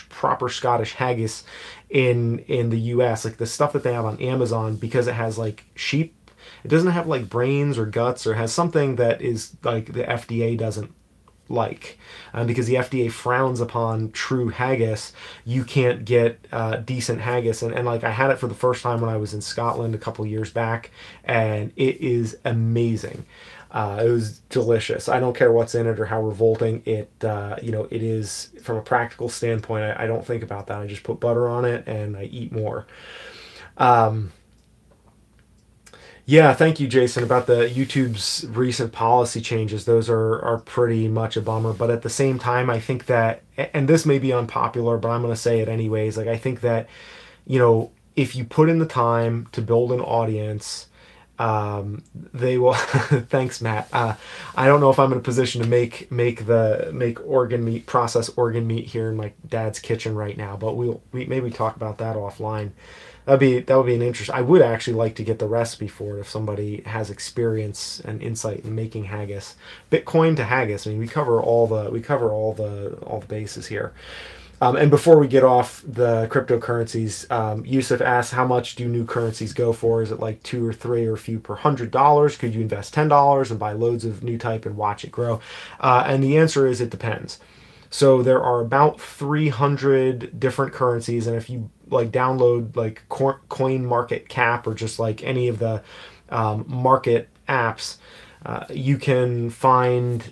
proper Scottish haggis in the US. Like the stuff that they have on Amazon, because it has like sheep, it doesn't have like brains or guts, or has something that is like the FDA doesn't like, because the FDA frowns upon true haggis. You can't get decent haggis, and like, I had it for the first time when I was in Scotland a couple years back, and it is amazing. It was delicious. I don't care what's in it or how revolting it it is from a practical standpoint. I don't think about that. I just put butter on it and I eat more. um, Yeah, thank you, Jason, about the YouTube's recent policy changes. Those are pretty much a bummer. But at the same time, I think that, and this may be unpopular, but I'm going to say it anyways. Like, I think that, if you put in the time to build an audience, they will. Thanks, Matt. I don't know if I'm in a position to make organ meat, process organ meat here in my dad's kitchen right now, but we maybe talk about that offline. That would be an interest. I would actually like to get the recipe for it if somebody has experience and insight in making haggis. Bitcoin to haggis. I mean, we cover all the bases here. And before we get off the cryptocurrencies, Yusuf asks, how much do new currencies go for? Is it like 2 or 3 or a few per $100? Could you invest $10 and buy loads of new type and watch it grow? And the answer is, it depends. So there are about 300 different currencies, and if you like download like Coin Market Cap, or just like any of the market apps, you can find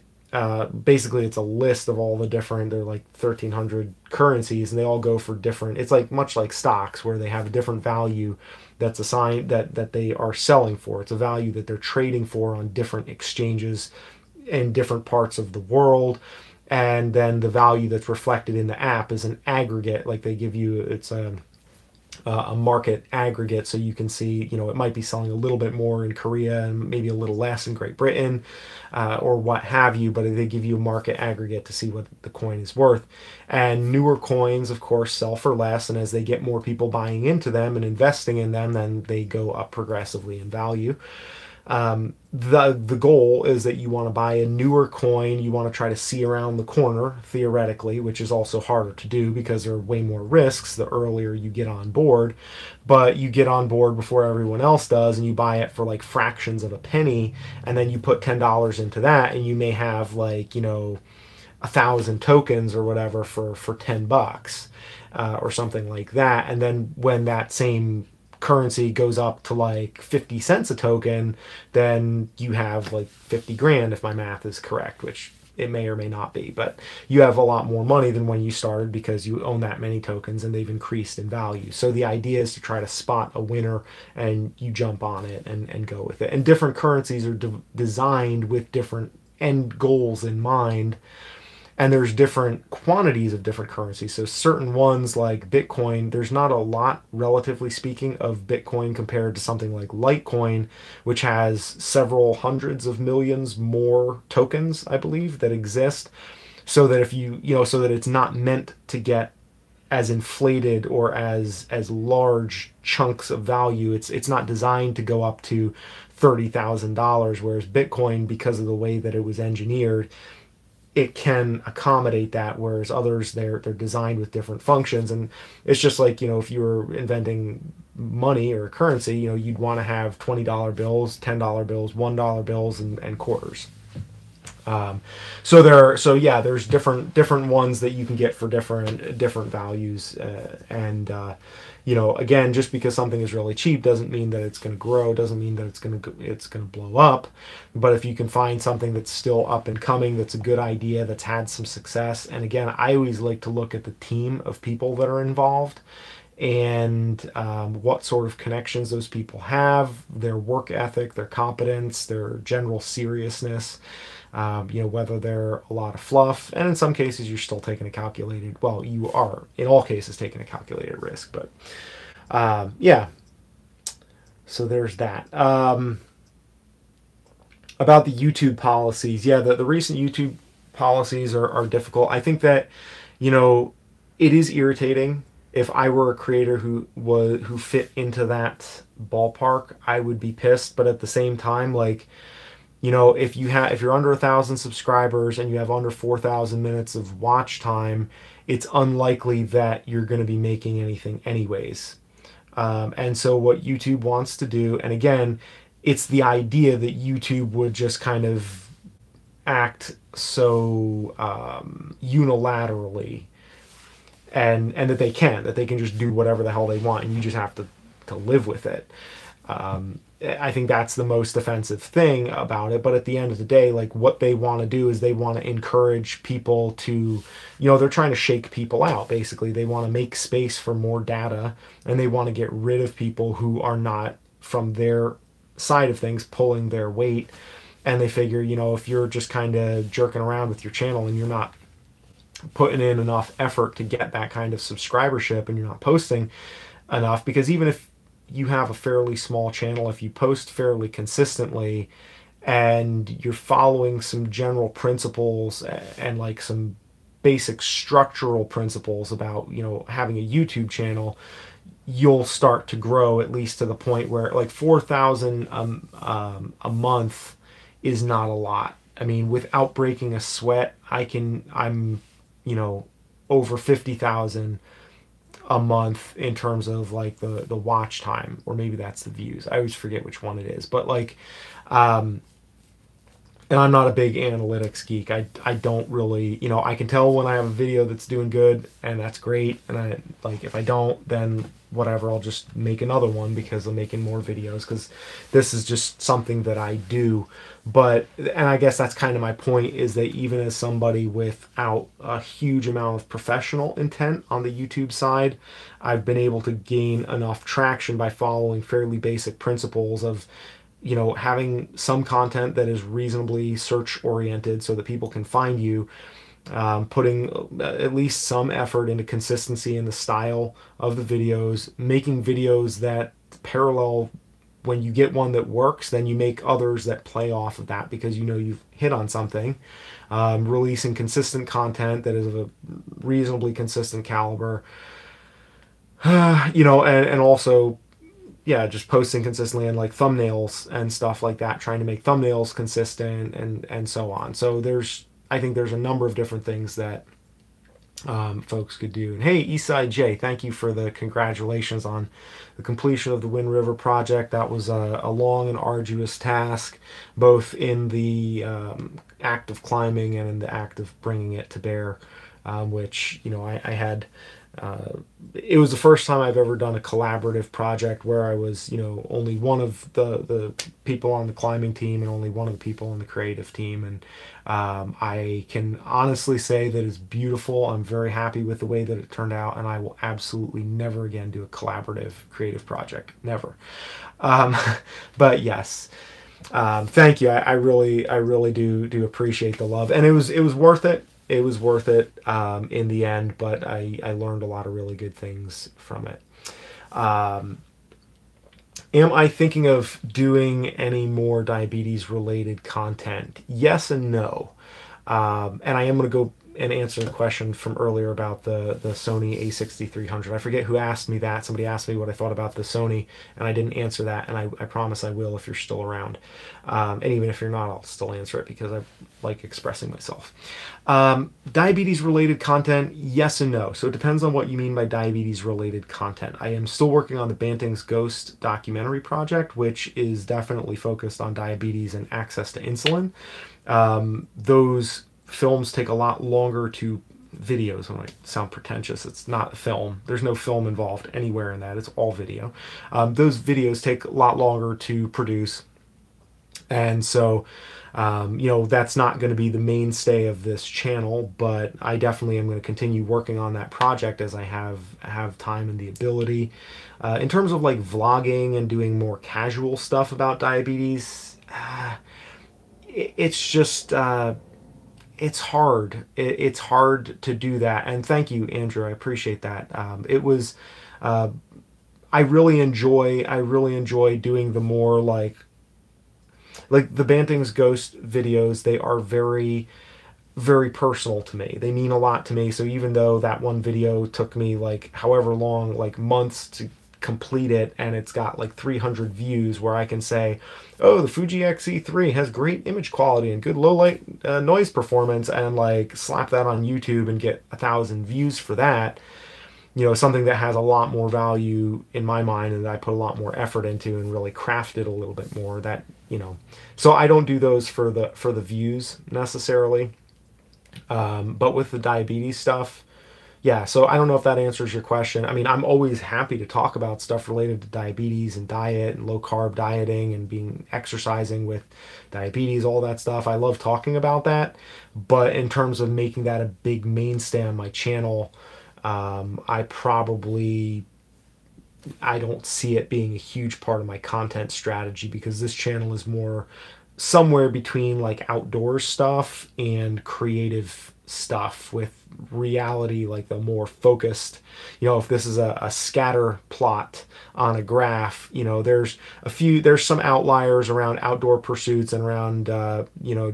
basically it's a list of all the different, they're like 1,300 currencies, and they all go for different, it's like much like stocks where they have a different value that's assigned, that they are selling for. It's a value that they're trading for on different exchanges in different parts of the world. And then the value that's reflected in the app is an aggregate, like they give you, it's a market aggregate, so you can see, it might be selling a little bit more in Korea and maybe a little less in Great Britain, or what have you, but they give you a market aggregate to see what the coin is worth. And newer coins, of course, sell for less, and as they get more people buying into them and investing in them, then they go up progressively in value. The goal is that you want to buy a newer coin. You want to try to see around the corner, theoretically, which is also harder to do because there are way more risks the earlier you get on board. But you get on board before everyone else does, and you buy it for like fractions of a penny, and then you put $10 into that, and you may have like 1,000 tokens or whatever for $10, or something like that. And then when that same currency goes up to like 50 cents a token, then you have like 50 grand, if my math is correct, which it may or may not be, but you have a lot more money than when you started because you own that many tokens and they've increased in value. So the idea is to try to spot a winner and you jump on it and go with it. And different currencies are designed with different end goals in mind. And there's different quantities of different currencies. So certain ones like Bitcoin, there's not a lot, relatively speaking, of Bitcoin compared to something like Litecoin, which has several hundreds of millions more tokens, I believe, that exist. So that if so that it's not meant to get as inflated or as large chunks of value. It's not designed to go up to $30,000, whereas Bitcoin, because of the way that it was engineered, it can accommodate that, whereas others, they're designed with different functions. And it's just like, if you were inventing money or a currency, you'd want to have $20 bills, $10 bills, $1 bills, and quarters. There's different ones that you can get for different values, and again, just because something is really cheap doesn't mean that it's going to grow, doesn't mean that it's going to blow up. But if you can find something that's still up and coming, that's a good idea, that's had some success, and again, I always like to look at the team of people that are involved, and what sort of connections those people have, their work ethic, their competence, their general seriousness. Whether they're a lot of fluff, and in some cases you're still taking a calculated, well, you are in all cases taking a calculated risk, but yeah. So there's that. About the YouTube policies, yeah, the recent YouTube policies are difficult. I think that, it is irritating. If I were a creator who fit into that ballpark, I would be pissed. But at the same time, like, if you're under 1,000 subscribers and you have under 4,000 minutes of watch time, it's unlikely that you're going to be making anything anyways. And so what YouTube wants to do, and again, it's the idea that YouTube would just kind of act so unilaterally, and that they can just do whatever the hell they want, and you just have to live with it. I think that's the most offensive thing about it. But at the end of the day, like, what they want to do is they want to encourage people to, they're trying to shake people out. Basically, they want to make space for more data, and they want to get rid of people who are not, from their side of things, pulling their weight. And they figure, if you're just kind of jerking around with your channel and you're not putting in enough effort to get that kind of subscribership, and you're not posting enough, because even if you have a fairly small channel, if you post fairly consistently and you're following some general principles and like some basic structural principles about, having a YouTube channel, you'll start to grow, at least to the point where like 4,000 a month is not a lot. I mean, without breaking a sweat, I'm over 50,000 a month in terms of like the watch time, or maybe that's the views. I always forget which one it is, but like and I'm not a big analytics geek. I don't really, I can tell when I have a video that's doing good, and that's great. And I like, if I don't, then whatever, I'll just make another one because I'm making more videos, because this is just something that I do. But, and I guess that's kind of my point, is that even as somebody without a huge amount of professional intent on the YouTube side, I've been able to gain enough traction by following fairly basic principles of, having some content that is reasonably search oriented so that people can find you, putting at least some effort into consistency in the style of the videos, making videos that parallel. When you get one that works, then you make others that play off of that, because you've hit on something. Releasing consistent content that is of a reasonably consistent caliber, and also, yeah, just posting consistently, and like thumbnails and stuff like that, trying to make thumbnails consistent, and so on. So I think there's a number of different things that folks could do. And hey, Eastside J, thank you for the congratulations on the completion of the Wind River project. That was a long and arduous task, both in the act of climbing and in the act of bringing it to bear, which, I had. It was the first time I've ever done a collaborative project where I was, only one of the people on the climbing team and only one of the people on the creative team. And I can honestly say that it's beautiful. I'm very happy with the way that it turned out, and I will absolutely never again do a collaborative creative project. Never. Um, but yes, thank you. I really do appreciate the love, and it was worth it. It was worth it in the end, but I learned a lot of really good things from it. Um, am I thinking of doing any more diabetes related content? Yes and no. And I am going to go and answer the question from earlier about the Sony A6300. I forget who asked me that. Somebody asked me what I thought about the Sony, and I didn't answer that, and I promise I will if you're still around. And even if you're not, I'll still answer it because I like expressing myself. Diabetes related content, yes and no. So it depends on what you mean by diabetes related content. I am still working on the Banting's Ghost documentary project, which is definitely focused on diabetes and access to insulin. Those films take a lot longer to videos. I might sound pretentious. It's not a film. There's no film involved anywhere in that. It's all video. Those videos take a lot longer to produce. And so, that's not going to be the mainstay of this channel, but I definitely am going to continue working on that project as I have time and the ability. In terms of like vlogging and doing more casual stuff about diabetes, it's just it's hard. It's hard to do that. And thank you, Andrew. I appreciate that. It was. I really enjoy doing the more like the Banting's Ghost videos. They are very, very personal to me. They mean a lot to me. So even though that one video took me like however long, like months to complete it, and it's got like 300 views, where I can say, oh, the Fuji XE3 has great image quality and good low light noise performance, and like slap that on YouTube and get 1,000 views for that. Something that has a lot more value in my mind, and that I put a lot more effort into and really crafted a little bit more. So I don't do those for the views necessarily. But with the diabetes stuff, yeah. So I don't know if that answers your question. I mean, I'm always happy to talk about stuff related to diabetes and diet and low carb dieting and exercising with diabetes, all that stuff. I love talking about that. But in terms of making that a big mainstay on my channel, I don't see it being a huge part of my content strategy, because this channel is more somewhere between like outdoor stuff and creative stuff with reality, like the more focused. If this is a scatter plot on a graph, there's some outliers around outdoor pursuits and around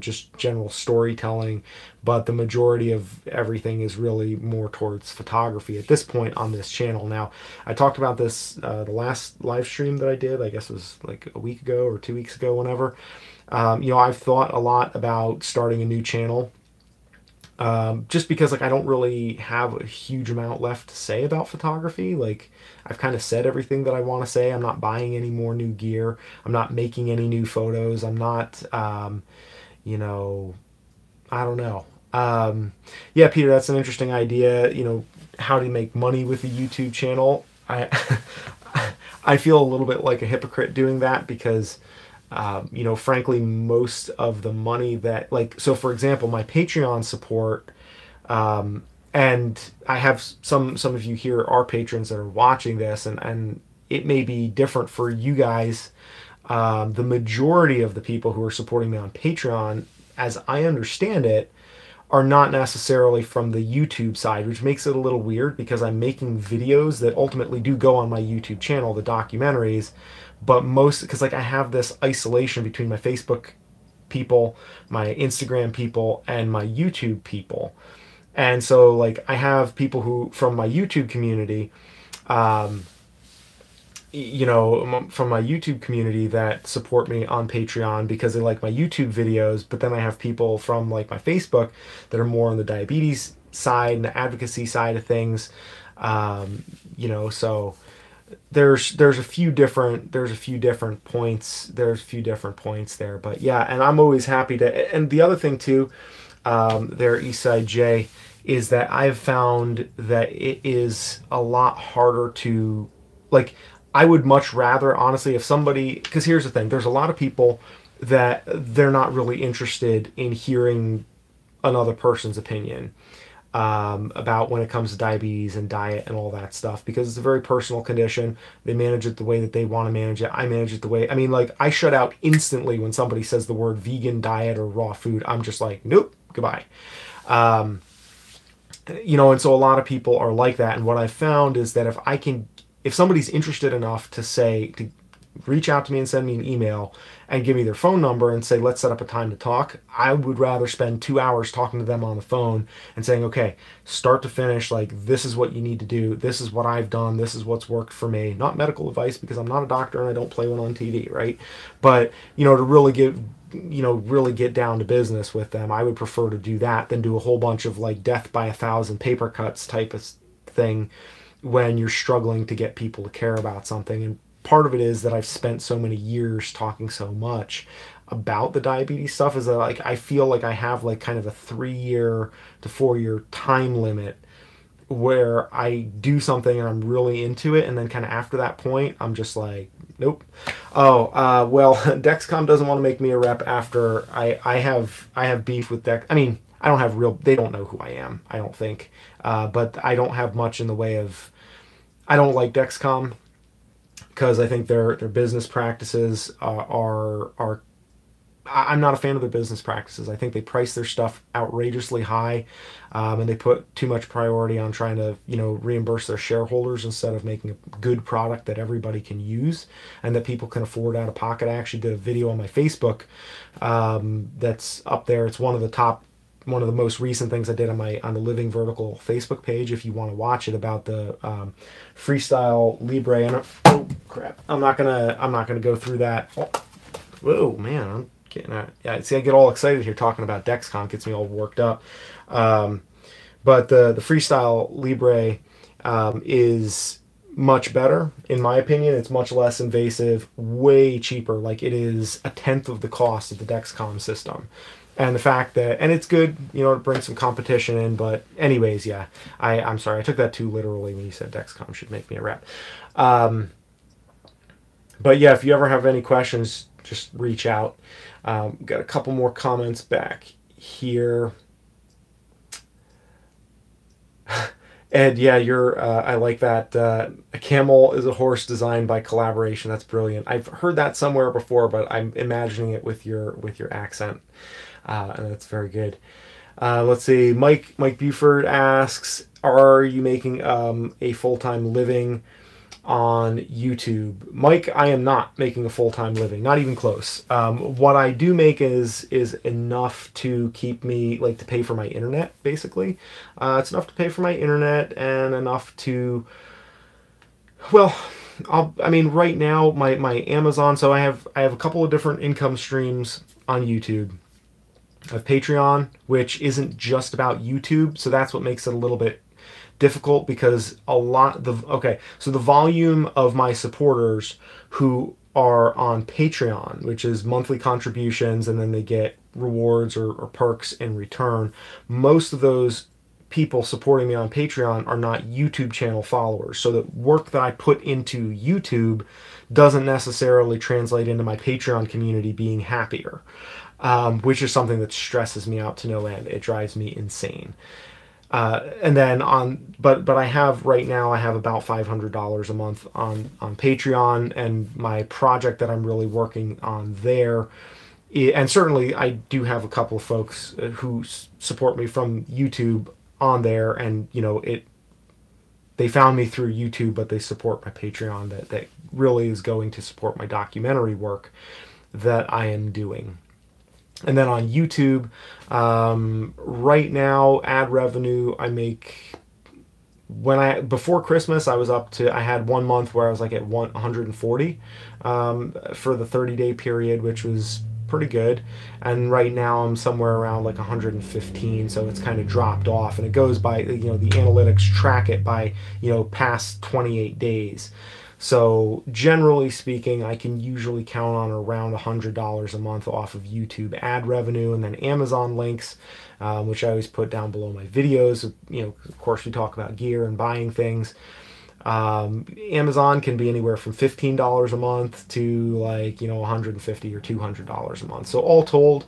just general storytelling, but the majority of everything is really more towards photography at this point on this channel. Now, I talked about this the last live stream that I did, I guess it was like a week ago or 2 weeks ago, whenever. I've thought a lot about starting a new channel, just because like I don't really have a huge amount left to say about photography. Like, I've kind of said everything that I want to say. I'm not buying any more new gear. I'm not making any new photos. I'm not you know, I don't know. Yeah, Peter, that's an interesting idea. How to make money with a YouTube channel. I feel a little bit like a hypocrite doing that because, frankly, most of the money that, like, so for example, my Patreon support, and I have some of you here are patrons that are watching this, and it may be different for you guys. The majority of the people who are supporting me on Patreon, as I understand it, are not necessarily from the YouTube side, which makes it a little weird because I'm making videos that ultimately do go on my YouTube channel, the documentaries, but most because like I have this isolation between my Facebook people, my Instagram people, and my YouTube people. And so like I have people who from my YouTube community, um, from my YouTube community that support me on Patreon because they like my YouTube videos. But then I have people from like my Facebook that are more on the diabetes side and the advocacy side of things. So there's a few different points there. But yeah, and I'm always happy to. And the other thing too, there Eastside J, is that I've found that it is a lot harder to like. I would much rather, honestly, if somebody, because here's the thing, there's a lot of people that they're not really interested in hearing another person's opinion about when it comes to diabetes and diet and all that stuff because it's a very personal condition. They manage it the way that they want to manage it. I manage it the way, I mean, like, I shut out instantly when somebody says the word vegan diet or raw food. I'm just like, nope, goodbye. Um, and so a lot of people are like that. And what I've found is that if somebody's interested enough to reach out to me and send me an email and give me their phone number and say, let's set up a time to talk, I would rather spend 2 hours talking to them on the phone and saying, okay, start to finish, like, this is what you need to do. This is what I've done. This is what's worked for me. Not medical advice because I'm not a doctor and I don't play one on TV, right? But, to really get down to business with them, I would prefer to do that than do a whole bunch of like death by 1,000 paper cuts type of thing when you're struggling to get people to care about something. And part of it is that I've spent so many years talking so much about the diabetes stuff is that like I feel like I have like kind of a 3 year to 4 year time limit where I do something and I'm really into it, and then kind of after that point I'm just like, nope. Well, Dexcom doesn't want to make me a rep after I have beef with Dex. I mean, I don't have real. They don't know who I am, I don't think. But I don't have much in the way of. I don't like Dexcom because I think their business practices are. I'm not a fan of their business practices. I think they price their stuff outrageously high, and they put too much priority on trying to reimburse their shareholders instead of making a good product that everybody can use and that people can afford out of pocket. I actually did a video on my Facebook that's up there. It's one of the most recent things I did on the Living Vertical Facebook page. If you want to watch it, about the Freestyle Libre. And oh crap, I'm not gonna go through that. Oh, whoa, man, I'm getting yeah. See, I get all excited here talking about Dexcom. Gets me all worked up. But the Freestyle Libre is much better in my opinion. It's much less invasive, way cheaper. Like, it is a tenth of the cost of the Dexcom system. And the fact that, and it's good, to bring some competition in. But anyways, yeah, I'm sorry, I took that too literally when you said Dexcom should make me a rep. But yeah, if you ever have any questions, just reach out. Got a couple more comments back here. Ed, yeah, I like that. A camel is a horse designed by collaboration. That's brilliant. I've heard that somewhere before, but I'm imagining it with your accent. And that's very good. Let's see. Mike Buford asks, are you making a full-time living on YouTube? Mike, I am not making a full-time living, not even close. What I do make is enough to keep me, like, to pay for my internet, basically. It's enough to pay for my internet and enough to, well, right now my Amazon, so I have a couple of different income streams on YouTube. I have Patreon, which isn't just about YouTube, so that's what makes it a little bit difficult because so the volume of my supporters who are on Patreon, which is monthly contributions, and then they get rewards or perks in return. Most of those people supporting me on Patreon are not YouTube channel followers. So the work that I put into YouTube doesn't necessarily translate into my Patreon community being happier, which is something that stresses me out to no end. It drives me insane. And then but I have right now, I have about $500 a month on Patreon, and my project that I'm really working on there. And certainly I do have a couple of folks who support me from YouTube on there, and they found me through YouTube, but they support my Patreon that really is going to support my documentary work that I am doing. And then on YouTube, right now, ad revenue, I make, before Christmas, I had 1 month where I was like at 140 for the 30-day period, which was pretty good. And right now I'm somewhere around like 115, so it's kind of dropped off, and it goes by, the analytics track it by, past 28 days. So generally speaking, I can usually count on around $100 a month off of YouTube ad revenue, and then Amazon links, which I always put down below my videos. Of course, we talk about gear and buying things. Amazon can be anywhere from $15 a month to like, $150 or $200 a month. So all told,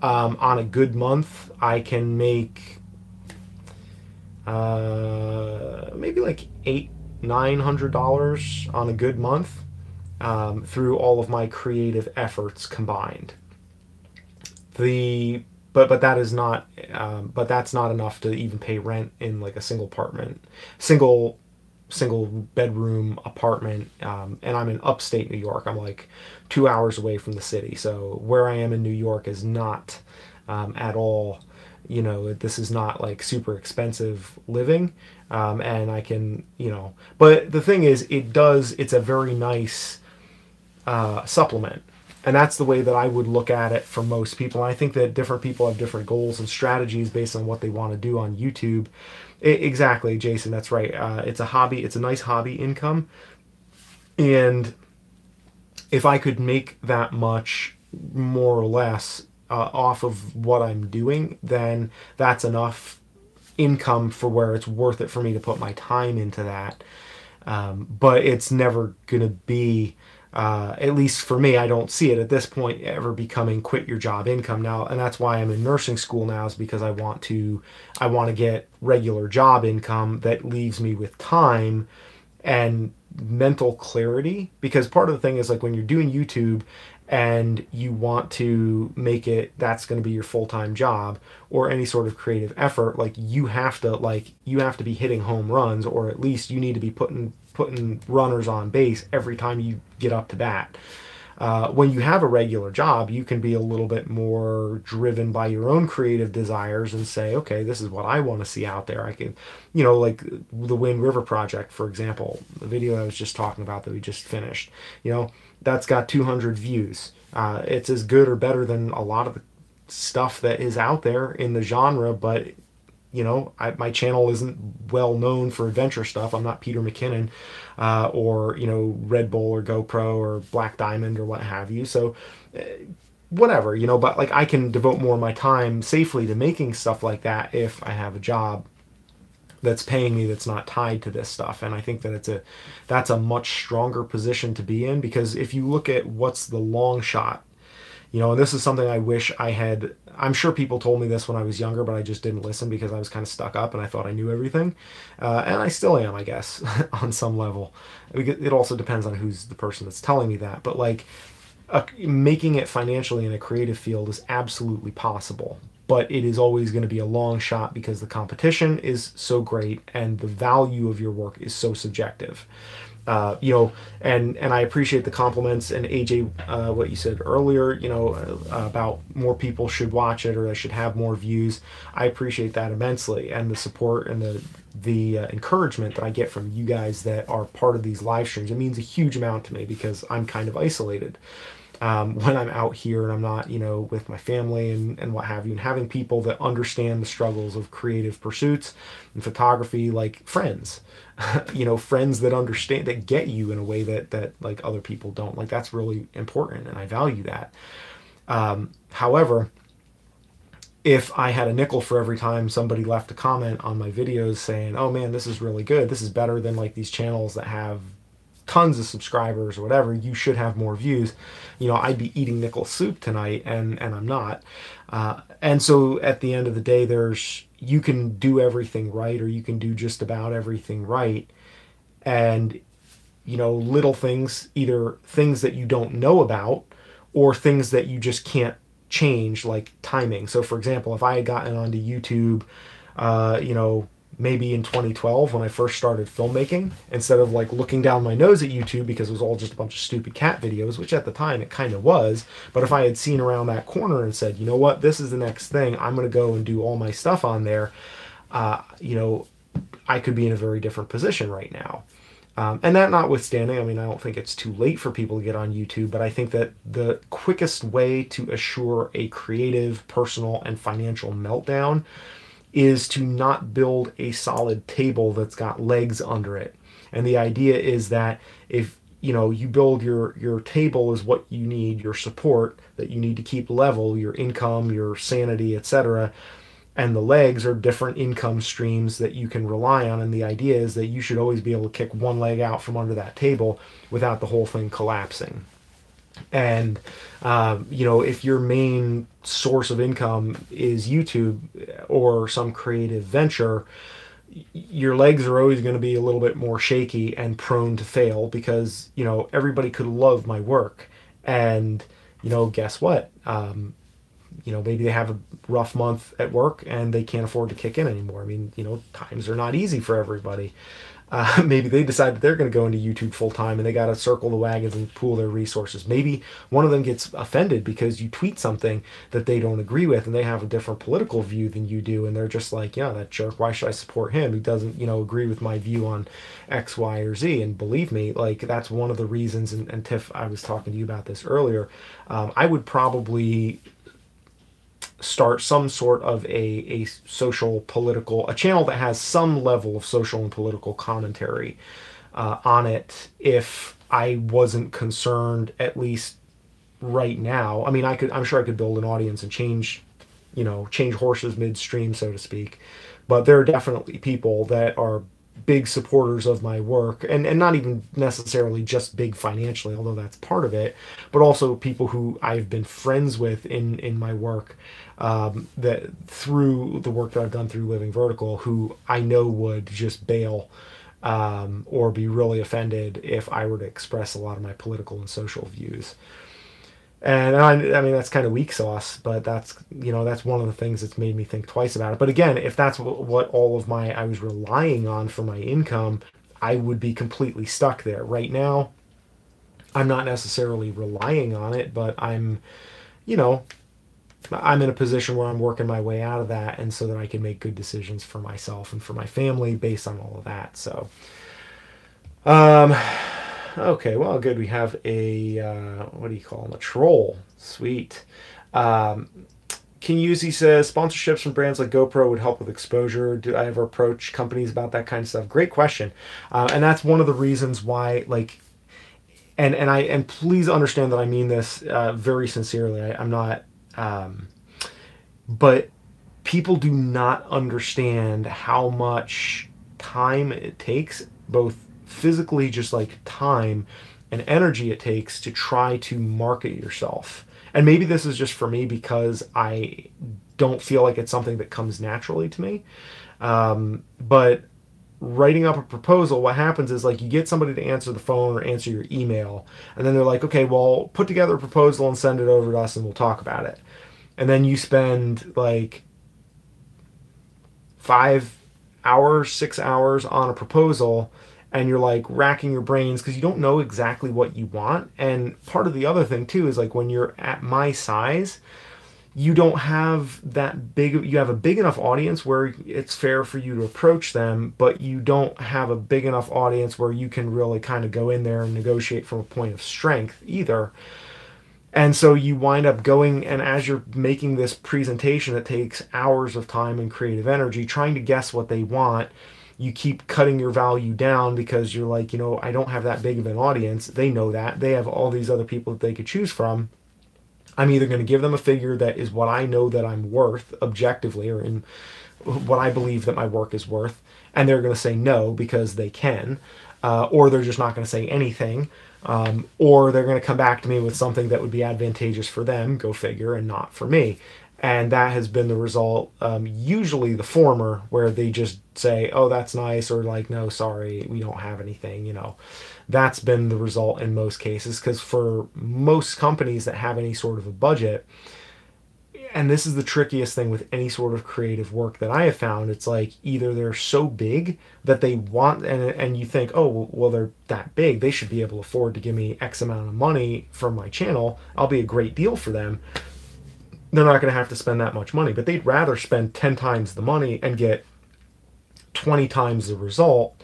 on a good month, I can make maybe like $900 on a good month, through all of my creative efforts combined. But that is not but that's not enough to even pay rent in like a single bedroom apartment, and I'm in upstate New York. I'm like 2 hours away from the city, so where I am in New York is not at all, this is not like super expensive living, and I can, but the thing is, it's a very nice supplement. And that's the way that I would look at it for most people. And I think that different people have different goals and strategies based on what they want to do on YouTube. Exactly, Jason, that's right. It's a hobby. It's a nice hobby income. And if I could make that much, more or less, off of what I'm doing, then that's enough income for where it's worth it for me to put my time into that. But it's never going to be, at least for me, I don't see it at this point ever becoming quit your job income now. And that's why I'm in nursing school now, is because I want to get regular job income that leaves me with time and mental clarity. Because part of the thing is, like, when you're doing YouTube and you want to make it, that's going to be your full-time job, or any sort of creative effort, like you have to be hitting home runs, or at least you need to be putting runners on base every time you get up to bat. When you have a regular job, you can be a little bit more driven by your own creative desires and say, okay, this is what I want to see out there. I can, like the Wind River project, for example, the video I was just talking about that we just finished, that's got 200 views. It's as good or better than a lot of the stuff that is out there in the genre, but my channel isn't well known for adventure stuff. I'm not Peter McKinnon, or Red Bull or GoPro or Black Diamond or what have you. So whatever, but like I can devote more of my time safely to making stuff like that if I have a job that's paying me, that's not tied to this stuff. And I think that that's a much stronger position to be in, because if you look at what's the long shot, and this is something I wish I had. I'm sure people told me this when I was younger, but I just didn't listen because I was kind of stuck up and I thought I knew everything. And I still am, I guess, on some level. It also depends on who's the person that's telling me that. But like, making it financially in a creative field is absolutely possible. But it is always going to be a long shot, because the competition is so great and the value of your work is so subjective. And I appreciate the compliments, and AJ, what you said earlier, about more people should watch it, or I should have more views. I appreciate that immensely, and the support and the encouragement that I get from you guys that are part of these live streams. It means a huge amount to me, because I'm kind of isolated. when I'm out here and I'm not, with my family and what have you, and having people that understand the struggles of creative pursuits and photography, like friends, friends that understand, that get you in a way that like other people don't. Like that's really important, and I value that. However, if I had a nickel for every time somebody left a comment on my videos saying, "Oh man, this is really good. This is better than like these channels that have tons of subscribers or whatever. You should have more views," I'd be eating nickel soup tonight, and I'm not. And so at the end of the day, you can do everything right, or you can do just about everything right, and little things, either things that you don't know about or things that you just can't change, like timing. So for example, if I had gotten onto YouTube, maybe in 2012 when I first started filmmaking, instead of like looking down my nose at YouTube because it was all just a bunch of stupid cat videos, which at the time it kind of was, but if I had seen around that corner and said, you know what, this is the next thing, I'm going to go and do all my stuff on there, I could be in a very different position right now. And that notwithstanding, I mean, I don't think it's too late for people to get on YouTube, but I think that the quickest way to assure a creative, personal, and financial meltdown is to not build a solid table that's got legs under it. And the idea is that if you build your table is what you need, your support that you need to keep level, your income, your sanity, etc., and the legs are different income streams that you can rely on. And the idea is that you should always be able to kick one leg out from under that table without the whole thing collapsing. And if your main source of income is YouTube or some creative venture, your legs are always going to be a little bit more shaky and prone to fail, because everybody could love my work, and guess what, maybe they have a rough month at work and they can't afford to kick in anymore. I mean, times are not easy for everybody. Maybe they decide that they're going to go into YouTube full time and they got to circle the wagons and pool their resources. Maybe one of them gets offended because you tweet something that they don't agree with and they have a different political view than you do. And they're just like, yeah, that jerk, why should I support him? He doesn't, agree with my view on X, Y, or Z. And believe me, like that's one of the reasons, and Tiff, I was talking to you about this earlier. I would probably start some sort of a social political, a channel that has some level of social and political commentary on it, if I wasn't concerned, at least right now. I mean, I'm sure I could build an audience and change horses midstream, so to speak, but there are definitely people that are big supporters of my work, and not even necessarily just big financially, although that's part of it, but also people who I've been friends with in my work, that through the work that I've done through Living Vertical, who I know would just bail, or be really offended if I were to express a lot of my political and social views. And I mean, that's kind of weak sauce, but that's one of the things that's made me think twice about it. But again, if that's what all of I was relying on for my income, I would be completely stuck there. Right now, I'm not necessarily relying on it, but you know, I'm in a position where I'm working my way out of that, and so that I can make good decisions for myself and for my family based on all of that. So, um, okay, well, good. We have a what do you call them? A troll. Sweet. Um, King Yuzi says sponsorships from brands like GoPro would help with exposure. Do I ever approach companies about that kind of stuff? Great question, and that's one of the reasons why, like, and please understand that I mean this very sincerely. I'm not, but people do not understand how much time it takes, both physically, just like time and energy it takes to try to market yourself. And maybe this is just for me because I don't feel like it's something that comes naturally to me. But writing up a proposal, what happens is, like, you get somebody to answer the phone or answer your email, and then they're like, okay, well, put together a proposal and send it over to us and we'll talk about it. And then you spend like 5 hours, 6 hours on a proposal, and you're like racking your brains because you don't know exactly what you want. And part of the other thing too is, like, when you're at my size, you don't have that big, you have a big enough audience where it's fair for you to approach them, but you don't have a big enough audience where you can really kind of go in there and negotiate from a point of strength either. And so you wind up going, and as you're making this presentation that takes hours of time and creative energy trying to guess what they want, you keep cutting your value down because you're like, I don't have that big of an audience. They know that. They have all these other people that they could choose from. I'm either going to give them a figure that is what I know that I'm worth objectively, or in what I believe that my work is worth, and they're going to say no because they can, or they're just not going to say anything, or they're going to come back to me with something that would be advantageous for them, go figure, and not for me. And that has been the result, usually the former, where they just say, oh, that's nice, or like, no, sorry, we don't have anything. That's been the result in most cases, because for most companies that have any sort of a budget, and this is the trickiest thing with any sort of creative work that I have found, it's like either they're so big that they want, and you think, oh, well, they're that big, they should be able to afford to give me X amount of money for my channel, I'll be a great deal for them. They're not going to have to spend that much money, but they'd rather spend 10 times the money and get 20 times the result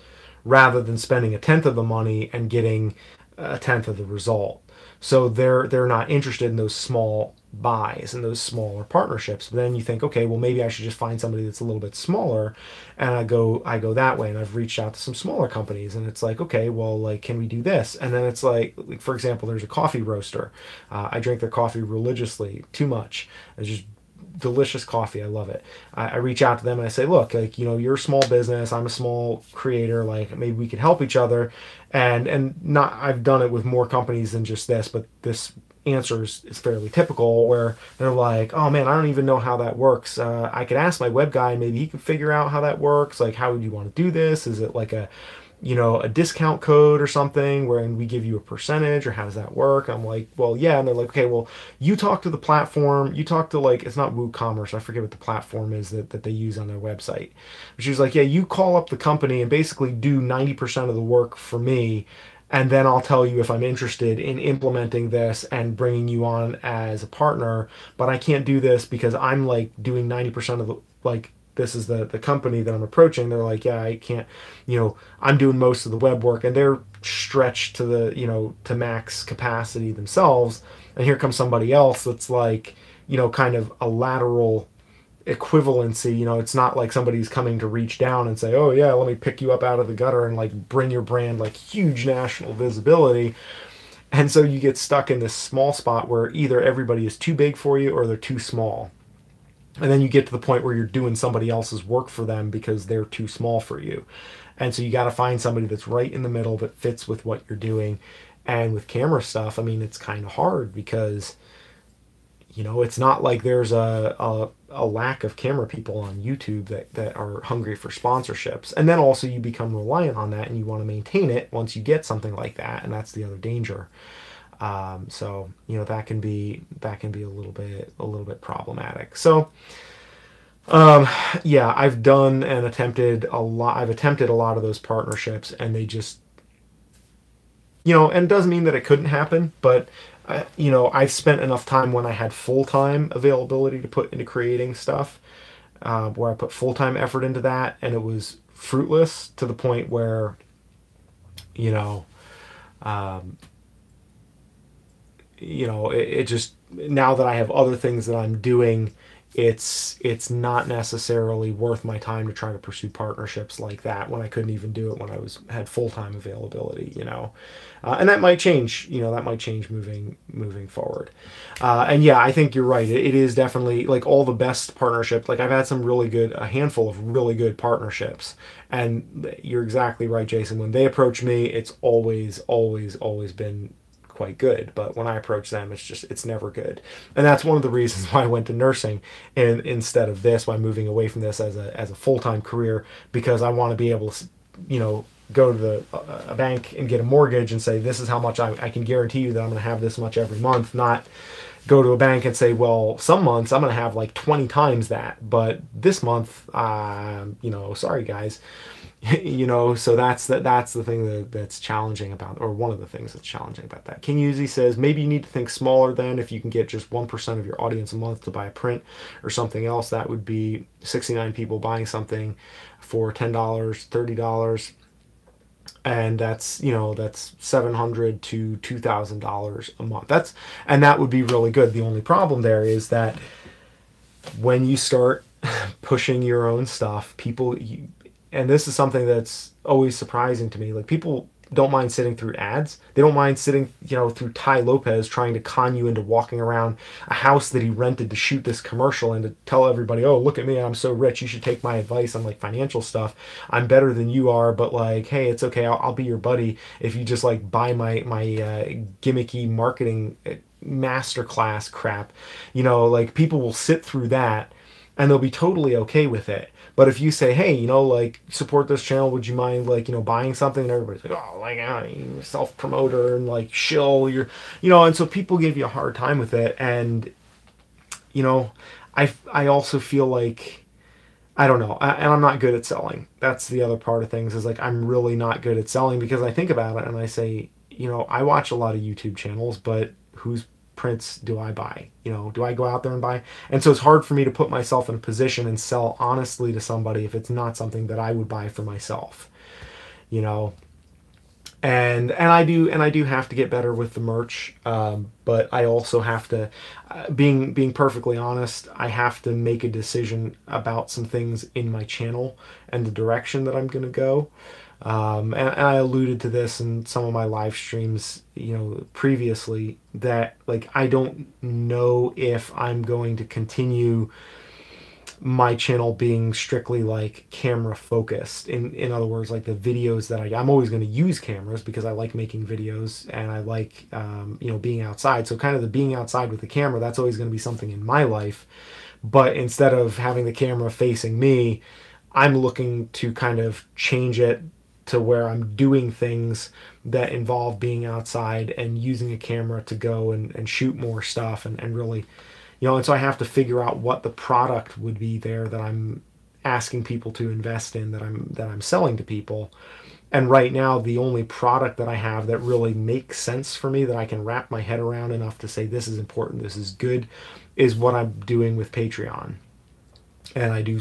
rather than spending a tenth of the money and getting a tenth of the result. So they're not interested in those small buys and those smaller partnerships. But then you think, okay, well, maybe I should just find somebody that's a little bit smaller, and I go that way. And I've reached out to some smaller companies, and it's like, okay, well, like, can we do this? And then it's like for example, there's a coffee roaster. I drink their coffee religiously, too much. It's just delicious coffee. I love it. I reach out to them and I say, look, like, you're a small business. I'm a small creator. Like, maybe we could help each other. And not, I've done it with more companies than just this, but this answer is fairly typical, where they're like, oh man, I don't even know how that works. I could ask my web guy, maybe he could figure out how that works. Like, how would you want to do this? Is it like a discount code or something wherein we give you a percentage, or how does that work? I'm like, well, yeah. And they're like, okay, well, you talk to the platform, you talk to, like, it's not WooCommerce, I forget what the platform is that they use on their website. But she was like, yeah, you call up the company and basically do 90% of the work for me, and then I'll tell you if I'm interested in implementing this and bringing you on as a partner. But I can't do this because I'm like doing 90% of the, like, this is the company that I'm approaching. They're like, yeah, I can't, I'm doing most of the web work, and they're stretched to to max capacity themselves. And here comes somebody else that's like, kind of a lateral equivalency. It's not like somebody's coming to reach down and say, oh yeah, let me pick you up out of the gutter and like bring your brand like huge national visibility. And so you get stuck in this small spot where either everybody is too big for you or they're too small. And then you get to the point where you're doing somebody else's work for them because they're too small for you. And so you got to find somebody that's right in the middle that fits with what you're doing. And with camera stuff, I mean, it's kind of hard because it's not like there's a lack of camera people on YouTube that are hungry for sponsorships. And then also you become reliant on that and you want to maintain it once you get something like that. And that's the other danger. So that can be a little bit problematic. So yeah, I've done and attempted a lot. I've attempted a lot of those partnerships, and they just, and it doesn't mean that it couldn't happen, but I've spent enough time when I had full-time availability to put into creating stuff, where I put full-time effort into that, and it was fruitless to the point where, you know, um, it just, now that I have other things that I'm doing, it's not necessarily worth my time to try to pursue partnerships like that when I couldn't even do it when I had full-time availability. And that might change. That might change moving forward. And yeah, I think you're right. It is definitely like all the best partnerships. Like, I've had a handful of really good partnerships, and you're exactly right, Jason. When they approach me, it's always, always, always been quite good, but when I approach them, it's never good. And that's one of the reasons why I went to nursing and instead of this, why I'm moving away from this as a full-time career, because I want to be able to go to a bank and get a mortgage and say, this is how much I can guarantee you that I'm going to have this much every month, not go to a bank and say, well, some months I'm going to have like 20 times that, but this month, sorry guys. So that's the thing that's challenging about, or one of the things that's challenging about that. King Uzi says, maybe you need to think smaller then. If you can get just 1% of your audience a month to buy a print or something else, that would be 69 people buying something for $10, $30. and that's, that's $700 to $2,000 a month. And that would be really good. The only problem there is that when you start pushing your own stuff, and this is something that's always surprising to me, like people don't mind sitting through ads. They don't mind sitting, through Ty Lopez trying to con you into walking around a house that he rented to shoot this commercial and to tell everybody, oh, look at me, I'm so rich, you should take my advice on like financial stuff. I'm better than you are, but like, hey, it's okay, I'll be your buddy if you just like buy my gimmicky marketing masterclass crap. Like people will sit through that and they'll be totally okay with it. But if you say, hey, like support this channel, would you mind like, buying something? And everybody's like, oh, like, you're a self promoter and like shill, and so people give you a hard time with it. And, you know, I also feel like, I don't know, and I'm not good at selling. That's the other part of things, is like, I'm really not good at selling, because I think about it and I say, I watch a lot of YouTube channels, but whose prints do I buy? Do I go out there and buy? And so it's hard for me to put myself in a position and sell honestly to somebody if it's not something that I would buy for myself, you know. And I do have to get better with the merch, but I also have to, being perfectly honest, I have to make a decision about some things in my channel and the direction that I'm going to go. And I alluded to this in some of my live streams, previously, that like I don't know if I'm going to continue my channel being strictly like camera focused. In other words, like the videos that I'm always going to use cameras because I like making videos and I like being outside. So kind of the being outside with the camera, that's always going to be something in my life. But instead of having the camera facing me, I'm looking to kind of change it to where I'm doing things that involve being outside and using a camera to go and shoot more stuff and really, and so I have to figure out what the product would be there that I'm asking people to invest in, that I'm selling to people. And right now, the only product that I have that really makes sense for me, that I can wrap my head around enough to say this is important, this is good, is what I'm doing with Patreon. And I do,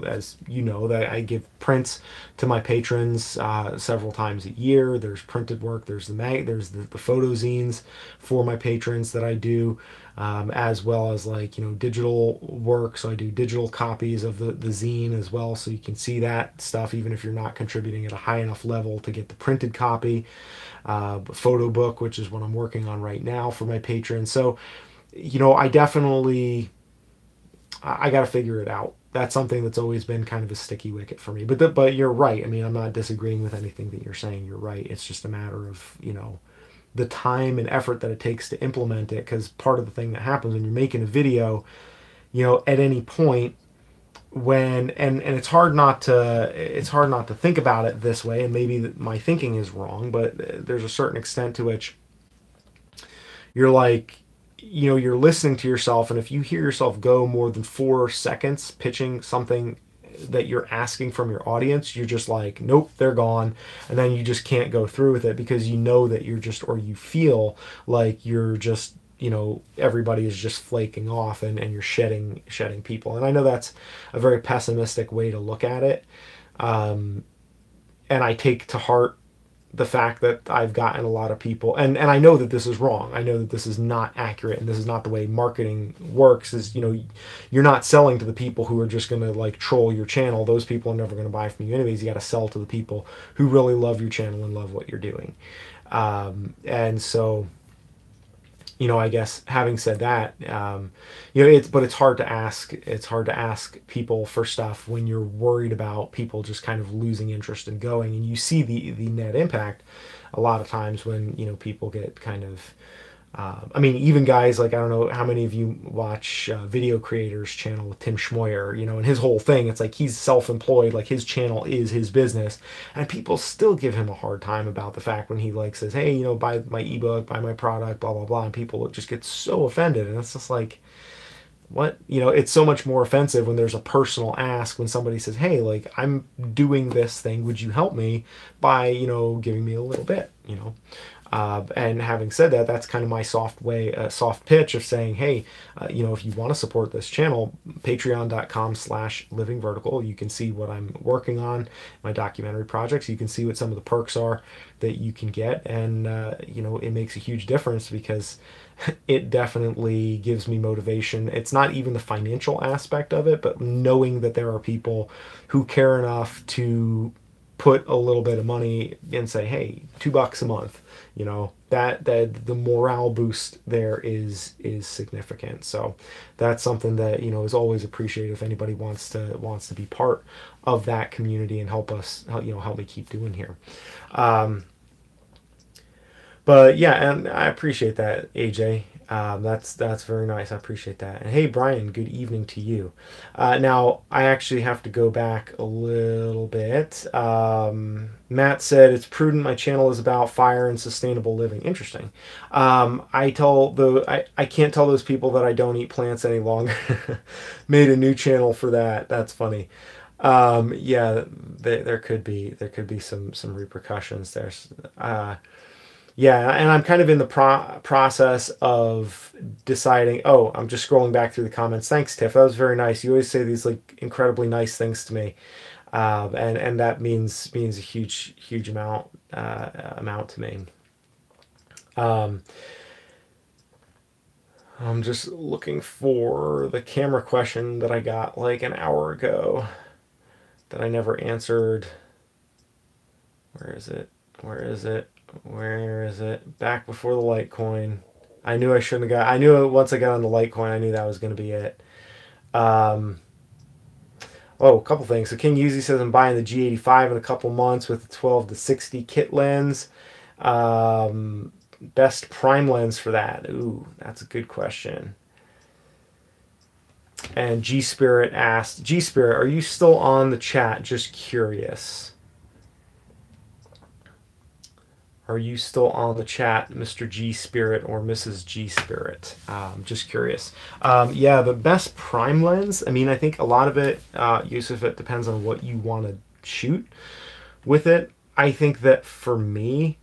as you know, that I give prints to my patrons several times a year. There's printed work. There's there's the photo zines for my patrons that I do, as well as like digital work. So I do digital copies of the zine as well, so you can see that stuff even if you're not contributing at a high enough level to get the printed copy. Photo book, which is what I'm working on right now for my patrons. So, I definitely. I got to figure it out. That's something that's always been kind of a sticky wicket for me. But you're right. I mean, I'm not disagreeing with anything that you're saying. You're right. It's just a matter of, the time and effort that it takes to implement it. Because part of the thing that happens when you're making a video, at any point, and it's hard not to think about it this way, and maybe my thinking is wrong, but there's a certain extent to which you're like, you're listening to yourself, and if you hear yourself go more than 4 seconds pitching something that you're asking from your audience, you're just like, nope, they're gone. And then you just can't go through with it because you know that you're just, or you feel like you're just, everybody is just flaking off, and you're shedding people. And I know that's a very pessimistic way to look at it. And I take to heart the fact that I've gotten a lot of people, and I know that this is wrong. I know that this is not accurate, and this is not the way marketing works. Is, you're not selling to the people who are just going to like troll your channel. Those people are never going to buy from you anyways. You got to sell to the people who really love your channel and love what you're doing. And so, I guess having said that, it's hard to ask. It's hard to ask people for stuff when you're worried about people just kind of losing interest and going. And you see the net impact a lot of times when people get kind of. I mean, even guys like, I don't know how many of you watch Video Creators channel with Tim Schmoyer, and his whole thing, it's like he's self-employed, like his channel is his business, and people still give him a hard time about the fact when he like says, hey, buy my ebook, buy my product, blah, blah, blah, and people just get so offended, and it's just like, what? It's so much more offensive when there's a personal ask, when somebody says, hey, like, I'm doing this thing, would you help me by, giving me a little bit, And having said that, that's kind of my soft pitch of saying, hey, if you want to support this channel, patreon.com/livingvertical. You can see what I'm working on, my documentary projects. You can see what some of the perks are that you can get. And, it makes a huge difference because it definitely gives me motivation. It's not even the financial aspect of it, but knowing that there are people who care enough to put a little bit of money and say, hey, $2 a month, that the morale boost there is significant. So that's something that is always appreciated if anybody wants to be part of that community and help us, help me keep doing here. But yeah, and I appreciate that, AJ. That's very nice. I appreciate that. And hey, Brian, good evening to you. Now, I actually have to go back a little bit. Matt said it's prudent. My channel is about fire and sustainable living. Interesting. I can't tell those people that I don't eat plants any longer. Made a new channel for that. That's funny. Yeah, there could be some repercussions there. Yeah, and I'm kind of in the process of deciding. Oh, I'm just scrolling back through the comments. Thanks, Tiff. That was very nice. You always say these like incredibly nice things to me, and that means a huge amount to me. I'm just looking for the camera question that I got like an hour ago that I never answered. Where is it? Where is it? Where is it? Back before the Litecoin. I knew I shouldn't have got. I knew once I got on the Litecoin, I knew that was going to be it. A couple things. So King Yuzi says I'm buying the G85 in a couple months with the 12 to 60 kit lens. Best prime lens for that. Ooh, that's a good question. And G Spirit asked, G Spirit, are you still on the chat? Just curious. Are you still on the chat, Mr. G Spirit or Mrs. G Spirit? Just curious. Yeah, the best prime lens. I mean, I think a lot of it, Yusuf, it depends on what you want to shoot with it. I think that for me,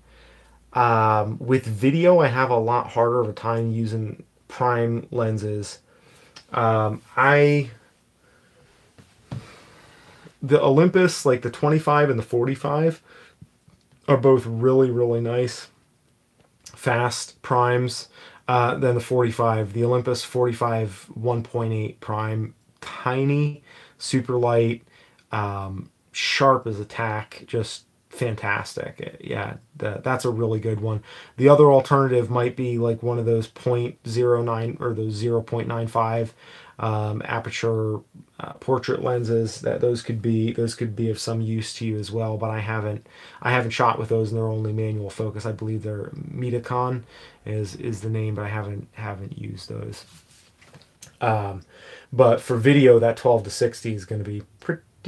with video, I have a lot harder of a time using prime lenses. The Olympus, like the 25 and the 45, are both really, really nice, fast primes. Then the 45, the Olympus 45 1.8 prime, tiny, super light, sharp as a tack, just fantastic. Yeah, that's a really good one. The other alternative might be like one of those .09 or those 0.95 aperture portrait lenses. Those could be of some use to you as well. But I haven't shot with those, and they're only manual focus. I believe they're Metacon is the name, but I haven't used those. But for video, that 12 to 60 is going to be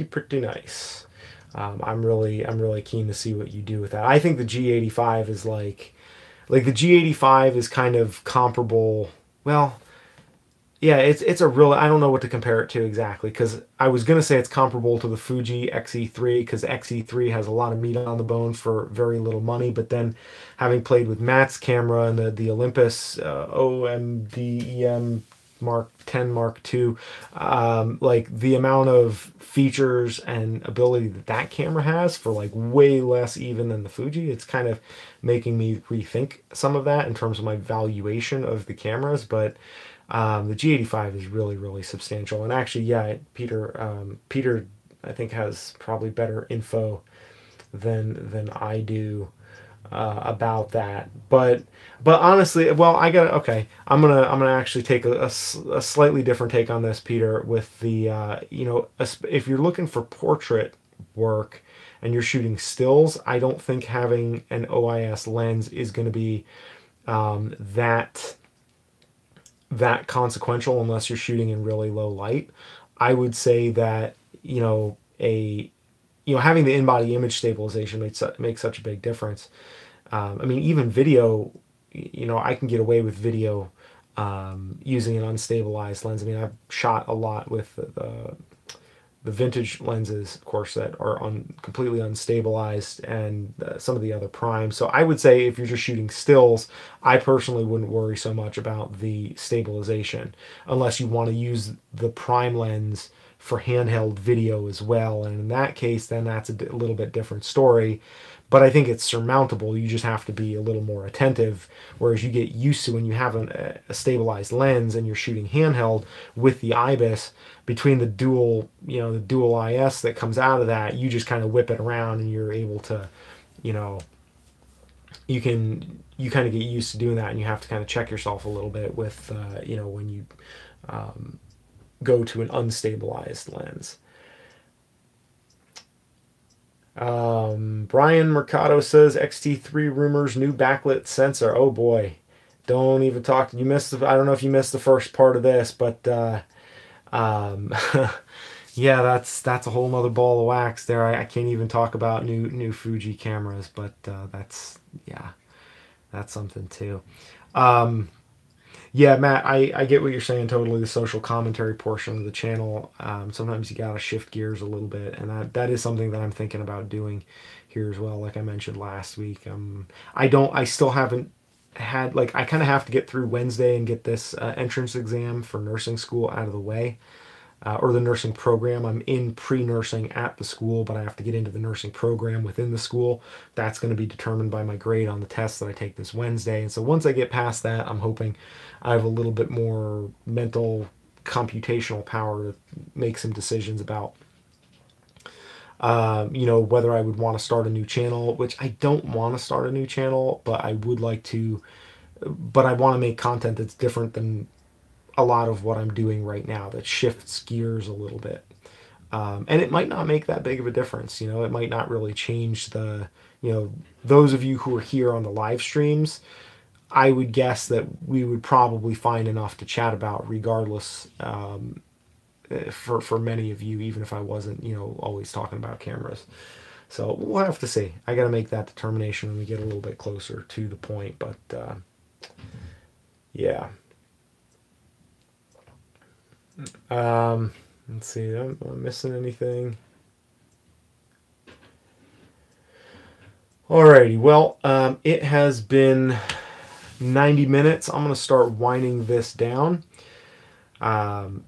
pretty nice. I'm really keen to see what you do with that. I think the G85 is like the G85 is kind of comparable. Well, yeah, it's a real. I don't know what to compare it to exactly, because I was gonna say it's comparable to the Fuji XE3, because XE3 has a lot of meat on the bone for very little money. But then, having played with Matt's camera and the Olympus OMD Mark 10 Mark II, like the amount of features and ability that camera has for like way less even than the Fuji, it's kind of making me rethink some of that in terms of my valuation of the cameras. But the G85 is really, really substantial. And actually, yeah, Peter, I think, has probably better info than I do about that. But honestly, well, okay. I'm gonna actually take a slightly different take on this, Peter. With the if you're looking for portrait work and you're shooting stills, I don't think having an OIS lens is going to be that consequential unless you're shooting in really low light. I would say that having the in-body image stabilization makes such a big difference. I mean, even video, I can get away with video using an unstabilized lens. I mean, I've shot a lot with the vintage lenses, of course, that are completely unstabilized, and some of the other primes. So I would say if you're just shooting stills, I personally wouldn't worry so much about the stabilization unless you want to use the prime lens for handheld video as well. And in that case, then that's a little bit different story. But I think it's surmountable. You just have to be a little more attentive. Whereas you get used to when you have a stabilized lens and you're shooting handheld with the IBIS, between the dual, the dual IS that comes out of that, you just kind of whip it around and you're able to, you know, you kind of get used to doing that, and you have to kind of check yourself a little bit with, when you go to an unstabilized lens. Brian Mercado says XT3 rumors new backlit sensor. Oh boy, don't even talk. You missed. I don't know if you missed the first part of this, but um, yeah, that's a whole nother ball of wax there. I can't even talk about new Fuji cameras, but that's something too. Um, yeah, Matt, I get what you're saying totally. The social commentary portion of the channel, sometimes you gotta shift gears a little bit, and that is something that I'm thinking about doing here as well. Like I mentioned last week, I still haven't had, like, I kind of have to get through Wednesday and get this entrance exam for nursing school out of the way, or the nursing program. I'm in pre-nursing at the school, but I have to get into the nursing program within the school. That's going to be determined by my grade on the test that I take this Wednesday. And so once I get past that, I'm hoping I have a little bit more mental computational power to make some decisions about whether I would want to start a new channel, which I don't want to start a new channel, but I would like to, but I want to make content that's different than a lot of what I'm doing right now, that shifts gears a little bit. And it might not make that big of a difference. It might not really change those of you who are here on the live streams, I would guess that we would probably find enough to chat about regardless, for many of you, even if I wasn't, always talking about cameras. So we'll have to see. I got to make that determination when we get a little bit closer to the point. But yeah. Let's see. Am I missing anything? Alrighty. Well, it has been 90 minutes. I'm going to start winding this down. And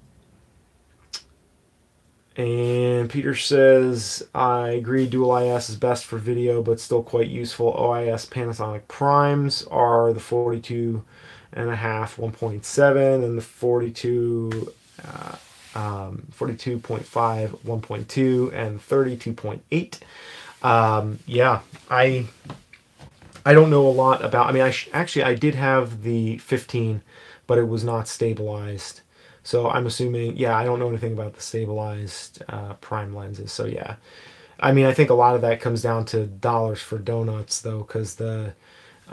Peter says, I agree dual IS is best for video, but still quite useful. OIS Panasonic primes are the 42 and a half 1.7 and the 42 42.5 1.2 and 32.8. Yeah, I don't know a lot about. I mean, I did have the 15, but it was not stabilized. So I'm assuming, yeah, I don't know anything about the stabilized prime lenses. So yeah, I mean, I think a lot of that comes down to dollars for donuts, though, because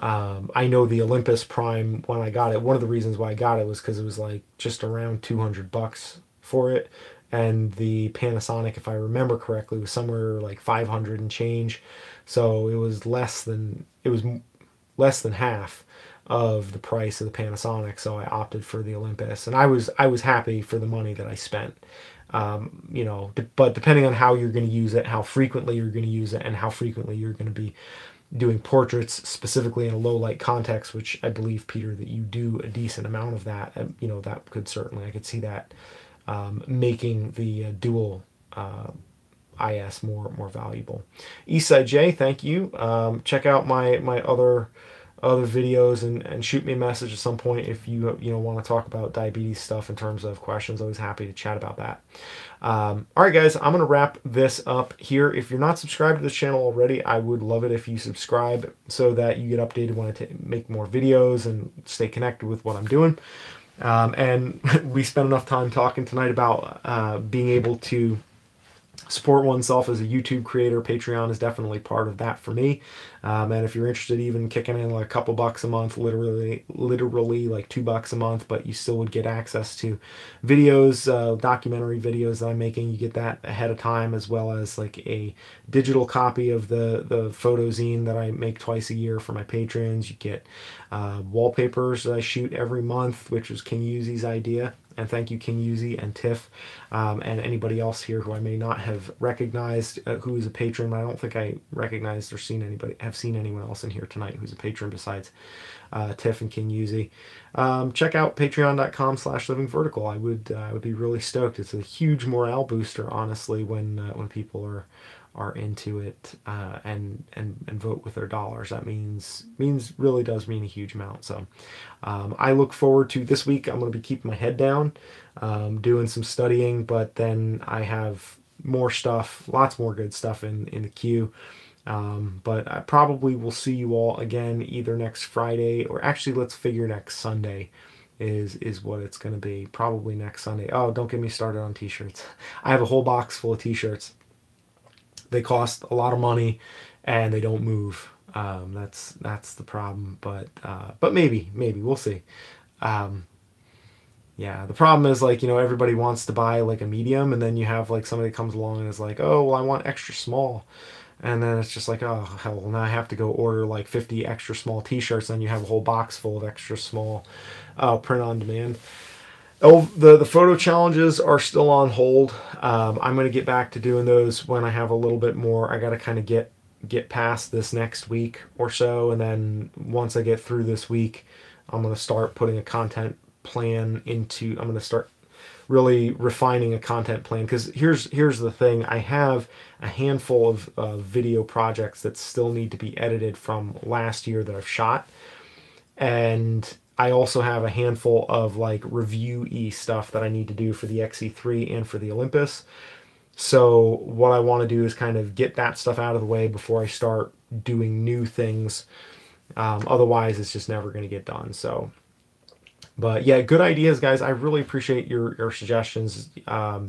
I know the Olympus Prime, when I got it, one of the reasons why I got it was because it was like just around $200 for it, and the Panasonic, if I remember correctly, was somewhere like 500 and change. So it was less than half of the price of the Panasonic. So I opted for the Olympus, and I was happy for the money that I spent. But depending on how you're going to use it, how frequently you're going to use it, and how frequently you're going to be doing portraits, specifically in a low light context, which I believe, Peter, that you do a decent amount of that. That could certainly, I could see that making the dual IS more valuable. Eastside J, thank you. Check out my other videos and shoot me a message at some point if you want to talk about diabetes stuff in terms of questions. Always happy to chat about that. All right, guys, I'm going to wrap this up here. If you're not subscribed to this channel already, I would love it if you subscribe so that you get updated when I make more videos and stay connected with what I'm doing. And we spent enough time talking tonight about being able to support oneself as a YouTube creator. Patreon is definitely part of that for me. And if you're interested, even kicking in like a couple bucks a month, literally like $2 a month, but you still would get access to videos, documentary videos that I'm making. You get that ahead of time, as well as like a digital copy of the photo zine that I make twice a year for my patrons. You get wallpapers that I shoot every month, which was King Yuzi's idea. And thank you, King Yuzi and Tiff, and anybody else here who I may not have recognized who is a patron. I don't think I recognized or have seen anyone else in here tonight who's a patron besides Tiff and King Yuzi. Check out patreon.com/livingvertical. I would be really stoked. It's a huge morale booster, honestly, when people are into it and vote with their dollars. That means really does mean a huge amount. So I look forward to this week. I'm going to be keeping my head down, doing some studying, but then I have more stuff, lots more good stuff in the queue. But I probably will see you all again either next Friday, or actually let's figure next Sunday is what it's going to be. Probably next Sunday. Oh, don't get me started on t-shirts. I have a whole box full of t-shirts. They cost a lot of money and they don't move. That's the problem. But maybe we'll see. Yeah, the problem is, like, everybody wants to buy like a medium, and then you have like somebody comes along and is like, oh, well, I want extra small. And then it's just like, oh, hell, well, now I have to go order like 50 extra small t-shirts, and you have a whole box full of extra small print on demand. Oh, the photo challenges are still on hold. I'm going to get back to doing those when I have a little bit more. I got to kind of get past this next week or so, and then once I get through this week, I'm going to start putting a content plan into. I'm going to start really refining a content plan, because here's the thing. I have a handful of video projects that still need to be edited from last year that I've shot, and I also have a handful of like review-y stuff that I need to do for the XE3 and for the Olympus. So what I want to do is kind of get that stuff out of the way before I start doing new things. Otherwise, it's just never going to get done. So, but yeah, good ideas, guys. I really appreciate your suggestions. I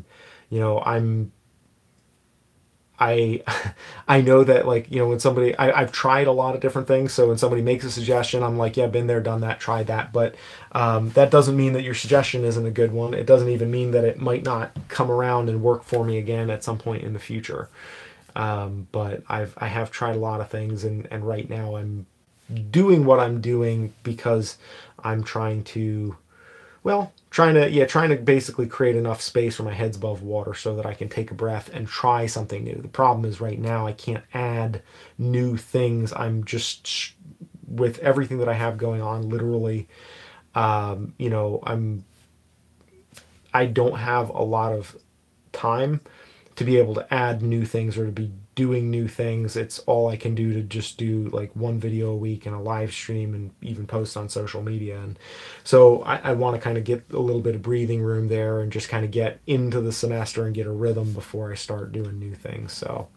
I know that, like, when somebody, I've tried a lot of different things, so when somebody makes a suggestion, I'm like, yeah, been there, done that, tried that. But that doesn't mean that your suggestion isn't a good one. It doesn't even mean that it might not come around and work for me again at some point in the future. But I have tried a lot of things, and right now I'm doing what I'm doing because I'm trying to basically create enough space where my head's above water so that I can take a breath and try something new. The problem is right now I can't add new things. I'm just, with everything that I have going on, literally, I don't have a lot of time to be able to add new things or to be doing new things. It's all I can do to just do like one video a week and a live stream and even post on social media. And so I want to kind of get a little bit of breathing room there and just kind of get into the semester and get a rhythm before I start doing new things. So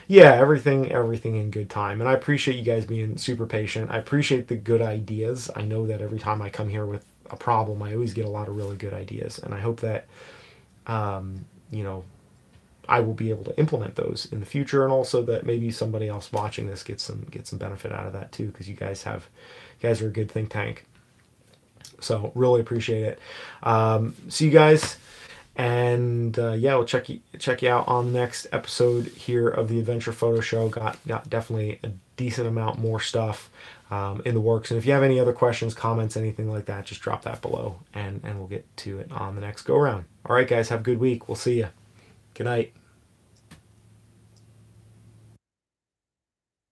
yeah, everything in good time. And I appreciate you guys being super patient. I appreciate the good ideas. I know that every time I come here with a problem, I always get a lot of really good ideas. And I hope that, I will be able to implement those in the future, and also that maybe somebody else watching this gets some benefit out of that too, because you guys are a good think tank. So really appreciate it. See you guys, and yeah, we'll check you out on the next episode here of the Adventure Photo Show. Got definitely a decent amount more stuff in the works, and if you have any other questions, comments, anything like that, just drop that below, and we'll get to it on the next go around. All right, guys, have a good week. We'll see you. Good night.